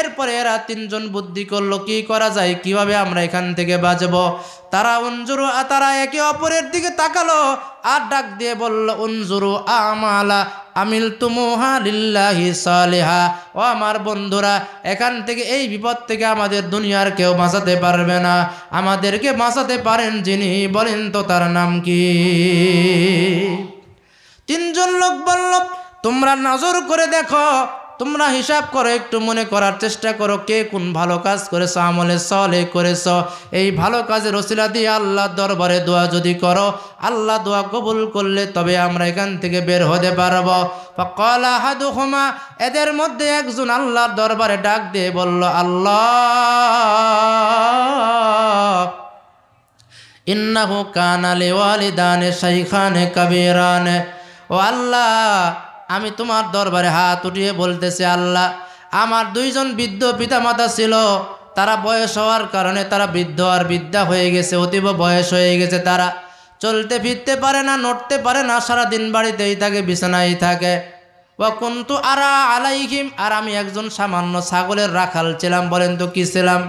এরপরে এরা 3 জন বুদ্ধি করলো কি করা যায়, কিভাবে আমরা এখান থেকে বাঁচবো। তারা একে অপরের দিকে তাকালো আর ডাক দিয়ে বলল উনজুরু আমালা আমিলতুমুহা লিল্লাহি সালিহা। ও আমার বন্ধুরা, এখান থেকে, এই বিপদ থেকে আমাদের দুনিয়ার কেউ বাঁচাতে পারবে না। আমাদেরকে বাঁচাতে পারেন যিনি, বলেন তো তার নাম কি? 3 জন লোক বলল তোমরা নজর করে দেখো, তোমরা হিসাব করো, একটু মনে করার চেষ্টা করো কে কোন ভালো কাজ করেছ, আমলে সালেহ করেছ। এই ভালো কাজের ওসিলা দিয়ে আল্লাহর দরবারে দোয়া যদি করো, আল্লাহ দোয়া কবুল করলে তবে আমরা এখান থেকে বের হতে পারবো। ফাকাল আহাদুহুমা, এদের মধ্যে একজন আল্লাহর দরবারে ডাক দিয়ে বলল, আল্লাহ ইন্নাহু কানা লিওয়ালিদানে শাইখানে কাবীরানে। ও আল্লাহ, আমি তোমার দরবারে হাত উঠিয়ে বলতেছি, আল্লাহ আমার 2 জন বৃদ্ধ পিতামাতা ছিল, তারা বয়স হওয়ার কারণে তারা বৃদ্ধ আর বৃদ্ধা হয়ে গেছে, অতীব বয়স হয়ে গেছে, তারা চলতে ফিরতে পারে না, নড়তে পারে না, সারাদিন বাড়িতেই থাকে, বিছানায় থাকে। ওয়া কুনতু আরা আলাইহিম, আর আমি একজন সামান্য ছাগলের রাখাল ছিলাম। বলেন তো কি ছিলাম?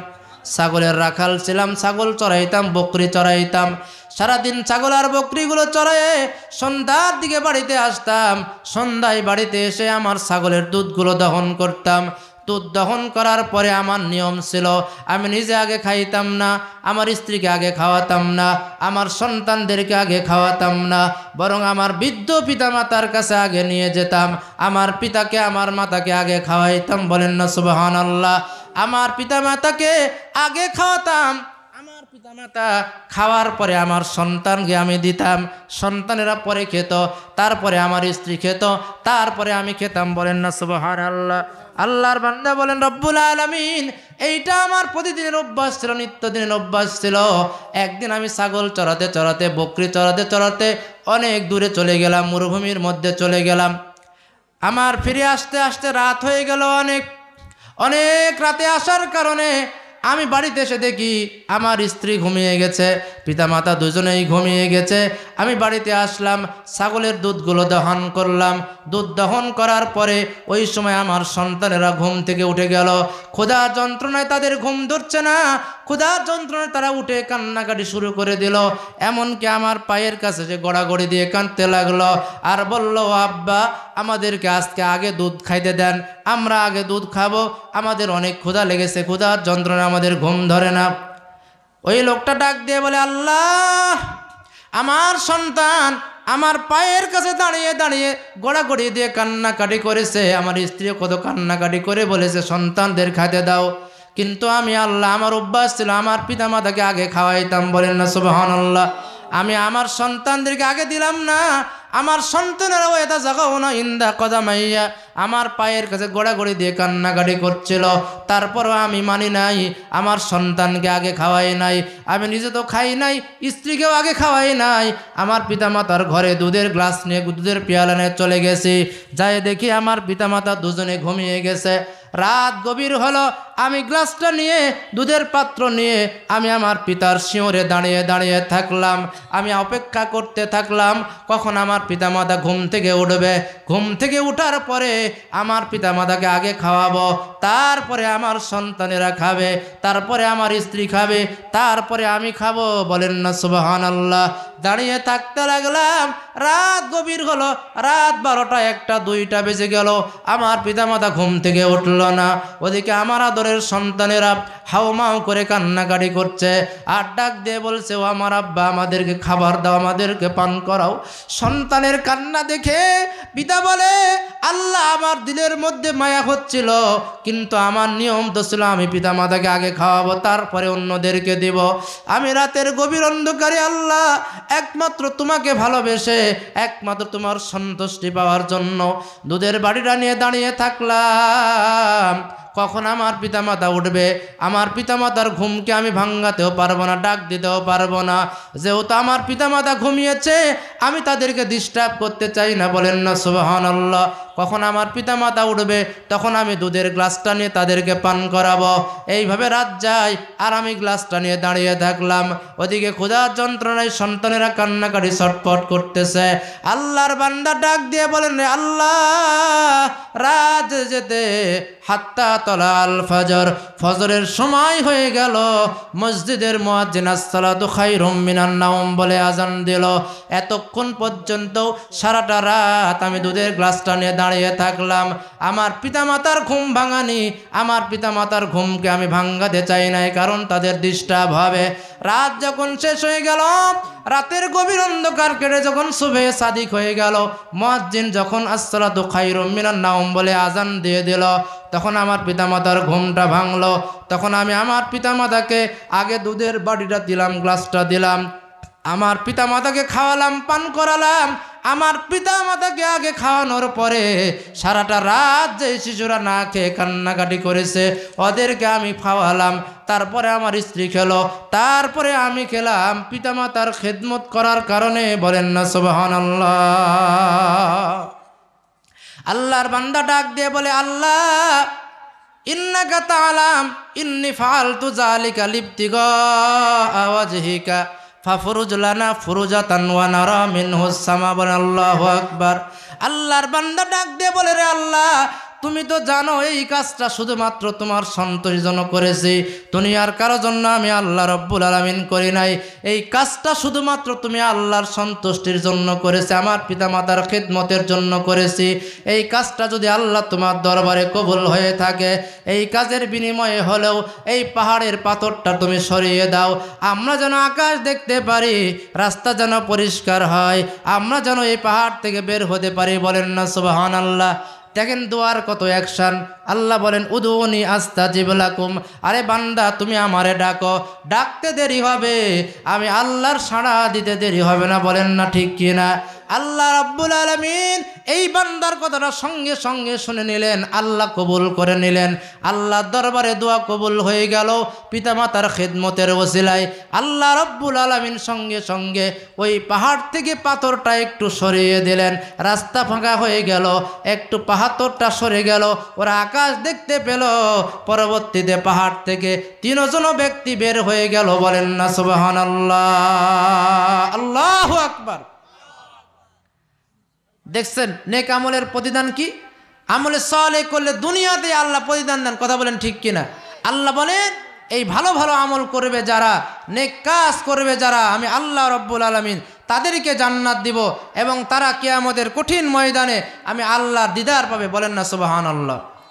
ছাগলের রাখাল ছিলাম, ছাগল চড়াইতাম, বকরি চড়াইতাম। সারাদিন ছাগল আর বকরিগুলো চড়াইয়ে সন্ধ্যার দিকে বাড়িতে আসতাম। সন্ধ্যায় বাড়িতে এসে আমার ছাগলের দুধগুলো দহন করতাম। দুধ দহন করার পরে আমার নিয়ম ছিল, আমি নিজে আগে খাইতাম না, আমার স্ত্রীকে আগে খাওয়াতাম না, আমার সন্তানদেরকে আগে খাওয়াতাম না, বরং আমার বৃদ্ধ পিতামাতার কাছে আগে নিয়ে যেতাম। আমার পিতাকে, আমার মাতাকে আগে খাওয়াইতাম। বলেন না সুবহানাল্লাহ। আমার পিতামাতাকে আগে খাওয়াতাম, আমার পিতামাতা খাওয়ার পরে আমার সন্তানকে আমি দিতাম, সন্তানেরা পরে খেত, তারপরে আমার স্ত্রী খেত, তারপরে আমি খেতাম। বলেন না সুবহানাল্লাহ। আল্লাহর বান্দা বলেন রব্বুল আলামিন, এইটা আমার প্রতিদিনের অভ্যাস ছিল, নিত্যদিনের অভ্যাস ছিল। একদিন আমি ছাগল চড়াতে চড়াতে, বকরি চড়াতে চড়াতে অনেক দূরে চলে গেলাম, মরুভূমির মধ্যে চলে গেলাম। আমার ফিরে আসতে আসতে রাত হয়ে গেল, অনেক রাতে আসার কারণে আমি বাড়িতে এসে দেখি আমার স্ত্রী ঘুমিয়ে গেছে, পিতামাতা দুজনেই ঘুমিয়ে গেছে। আমি বাড়িতে আসলাম, ছাগলের দুধগুলো দহন করলাম। দুধ দহন করার পরে ওই সময় আমার সন্তানেরা ঘুম থেকে উঠে গেল। ক্ষুধার যন্ত্রণায় তাদের ঘুম ধরছে না, ক্ষুধার যন্ত্রণায় তারা উঠে কান্নাকাটি শুরু করে দিল। এমনকি আমার পায়ের কাছে যে গড়াগড়ি দিয়ে কাঁদতে লাগলো আর বলল, আব্বা আমাদেরকে আজকে আগে দুধ খাইতে দেন, আমরা আগে দুধ খাবো, আমাদের অনেক ক্ষুধা লেগেছে, ক্ষুধার যন্ত্রণায় আমাদের ঘুম ধরে না। ওই লোকটা ডাক দিয়ে বলে, আল্লাহ, আমার সন্তান আমার পায়ের কাছে দাঁড়িয়ে দাঁড়িয়ে গড়াগড়ি দিয়ে কান্নাকাটি করেছে, আমার স্ত্রীও কত কান্নাকাটি করে বলেছে সন্তানদের খাইতে দাও, কিন্তু আমি আল্লাহ, আমার অভ্যাস ছিল আমার পিতামাতাকে আগে খাওয়াইতাম। বলেন না সুবহানাল্লাহ। আমি আমার সন্তানদেরকে আগে দিলাম না, আমার সন্তানেরাও এটা জাগাও না ইন্দা কদামাইয়া আমার পায়ের কাছে গোড়াগড়ি দিয়ে কান্নাকাটি করছিল, তারপরও আমি মানি নাই, আমার সন্তানকে আগে খাওয়াই নাই, আমি নিজে তো খাই নাই, স্ত্রীকেও আগে খাওয়াই নাই। আমার পিতামাতার ঘরে দুধের গ্লাস নিয়ে, দুধের পেয়ালা নিয়ে চলে গেছি, যাই দেখি আমার পিতামাতা দুজনে ঘুমিয়ে গেছে। রাত গভীর হলো, আমি গ্লাসটা নিয়ে, দুধের পাত্র নিয়ে আমি আমার পিতার শিওরে দাঁড়িয়ে দাঁড়িয়ে থাকলাম। আমি অপেক্ষা করতে থাকলাম কখন আমার পিতামাতা ঘুম থেকে উঠবে। ঘুম থেকে উঠার পরে আমার পিতামাতাকে আগে খাওয়াবো, তারপরে আমার সন্তানেরা খাবে, তারপরে আমার স্ত্রী খাবে, তারপরে আমি খাবো। বলেন না সুবহানাল্লাহ। দাঁড়িয়ে থাকতে লাগলাম, রাত গভীর হলো, রাত 12টা, 1টা, 2টা বেজে গেল, আমার পিতামাতা ঘুম থেকে উঠল না। ওদিকে আমার আদরের সন্তানেরা হাউমাউ করে কান্নাকাটি করছে আর ডাক দিয়ে বলছে, ও আমার আব্বা, আমাদেরকে খাবার দাও, আমাদেরকে পান করাও। সন্তানের কান্না দেখে পিতা বলে, আল্লাহ, আমার দিলের মধ্যে মায়া হচ্ছিল, কিন্তু আমার নিয়ম তো ছিল আমি পিতামাতাকে আগে খাওয়াবো, তারপরে অন্যদেরকে দিব। আমি রাতের গভীর অন্ধকারে আল্লাহ একমাত্র তোমাকে ভালোবেসে, একমাত্র তোমার সন্তুষ্টি পাওয়ার জন্য দুধের বাড়িটা নিয়ে দাঁড়িয়ে থাকলাম। কখন আমার পিতামাতা উঠবে, আমার পিতামাতার ঘুমকে আমি ভাঙ্গাতেও পারবো না, ডাক দিতেও পারবো না, যেহেতু আমার পিতামাতা ঘুমিয়েছে আমি তাদেরকে ডিস্টার্ব করতে চাই না। বলেন না সুবহানাল্লাহ। কখন আমার পিতামাতা উঠবে তখন আমি দুধের গ্লাসটা নিয়ে তাদেরকে পান করাবো। এইভাবে রাত যায় আর আমি গ্লাসটা নিয়ে দাঁড়িয়ে থাকলাম। ওদিকে ক্ষুধার যন্ত্রণায় সন্তানেরা কান্নাকাটি ছটফট করতেছে। আল্লাহর বান্দা ডাক দিয়ে বলেন, রে আল্লাহ, রাত যেতে হাত্তা তলাল ফজর, ফজরের সময় হয়ে গেল, মসজিদের মুয়াজ্জিন আসসালাতু খায়রুম মিনান নাওম বলে আজান দিল। এতক্ষণ পর্যন্ত সারাটা রাত আমি দুধের গ্লাসটা নিয়ে দাঁড়িয়ে থাকলাম। আমার পিতামাতার ঘুম ভাঙানি, আমার পিতামাতার ঘুমকে আমি ভাঙ্গাতে চাই নাই, কারণ তাদের ডিস্টার্ব হবে। রাত যখন শেষ হয়ে গেল, রাতের গভীর অন্ধকার কেটে যখন সুবহে সাদিক হয়ে গেল, মুয়াজ্জিন যখন আসসালাতু খায়রুম মিনান নাওম বলে আজান দিয়ে দিল, তখন আমার পিতামাতার ঘুমটা ভাঙলো। তখন আমি আমার পিতামাতাকে আগে দুধের বাটিটা দিলাম, গ্লাসটা দিলাম, আমার পিতামাতাকে খাওয়ালাম, পান করালাম। আমার পিতামাতাকে আগে খাওয়ানোর পরে সারাটা রাত যে শিশুরা না খেয়ে কান্নাকাটি করেছে ওদেরকে আমি খাওয়ালাম, তারপরে আমার স্ত্রী খেলো, তারপরে আমি খেলাম। পিতামাতার খেদমত করার কারণে। বলেন না সুবহানাল্লাহ। আল্লাহর বান্দা ডাক দিয়ে বলে, আল্লাহ, ইন্নাকা তাআলাম ইন্নী ফাআলতু যালিকা লিবতিগা ওয়াজহিকা ফাফরুজ লানা ফুরুজাতান ওয়া নারা মিনহুস সামা। বলেন আল্লাহু আকবার। আল্লাহর বান্দা ডাক দিয়ে বলে, রে আল্লাহ, তুমি তো জানো এই কাজটা শুধুমাত্র তোমার সন্তোষের জন্য করেছি, দুনিয়ার কারো জন্য আমি আল্লাহ রব্বুল আলামিন করি নাই। এই কাজটা শুধুমাত্র তুমি আল্লাহর সন্তুষ্টির জন্য করেছি, আমার পিতামাতার খিদমতের জন্য করেছি। এই কাজটা যদি আল্লাহ তোমার দরবারে কবুল হয়ে থাকে, এই কাজের বিনিময়ে হলেও এই পাহাড়ের পাথরটা তুমি সরিয়ে দাও, আমরা যেন আকাশ দেখতে পারি, রাস্তা যেন পরিষ্কার হয়, আমরা যেন এই পাহাড় থেকে বের হতে পারি। বলেন না সুবহানাল্লাহ। দেখেন দোয়ার কত অ্যাকশন। আল্লাহ বলেন উদুনি আস্তাজিব লাকুম। আরে বান্দা, তুমি আমারে ডাকো, ডাকতে দেরি হবে, আমি আল্লাহর সাড়া দিতে দেরি হবে না। বলেন না ঠিক কিনা? আল্লাহ রাব্বুল আলামিন এই বান্দার কথাটা সঙ্গে সঙ্গে শুনে নিলেন, আল্লাহ কবুল করে নিলেন। আল্লাহর দরবারে দোয়া কবুল হয়ে গেল পিতামাতার খেদমতের ওসিলায়। আল্লাহ রাব্বুল আলামিন সঙ্গে সঙ্গে ওই পাহাড় থেকে পাথরটা একটু সরিয়ে দিলেন, রাস্তা ফাঁকা হয়ে গেল, একটু পাথরটা সরে গেল, ওরা আকাশ দেখতে পেল। পরবর্তীতে পাহাড় থেকে 3 জন ব্যক্তি বের হয়ে গেল। বলেন না সুবহানাল্লাহ, আল্লাহু আকবার। দেখছেন নেক আমলের প্রতিদান কি? আমলে সালেহ করলে দুনিয়াতে আল্লাহ প্রতিদান দেন। কথা বলেন ঠিক কিনা? আল্লাহ বলেন এই ভালো ভালো আমল করবে যারা, নেক কাজ করবে যারা, আমি আল্লাহ রব্বুল আলামিন তাদেরকে জান্নাত দিব এবং তারা কিয়ামতের কঠিন ময়দানে আমি আল্লাহর দিদার পাবে। বলেন না সুবহানাল্লাহ।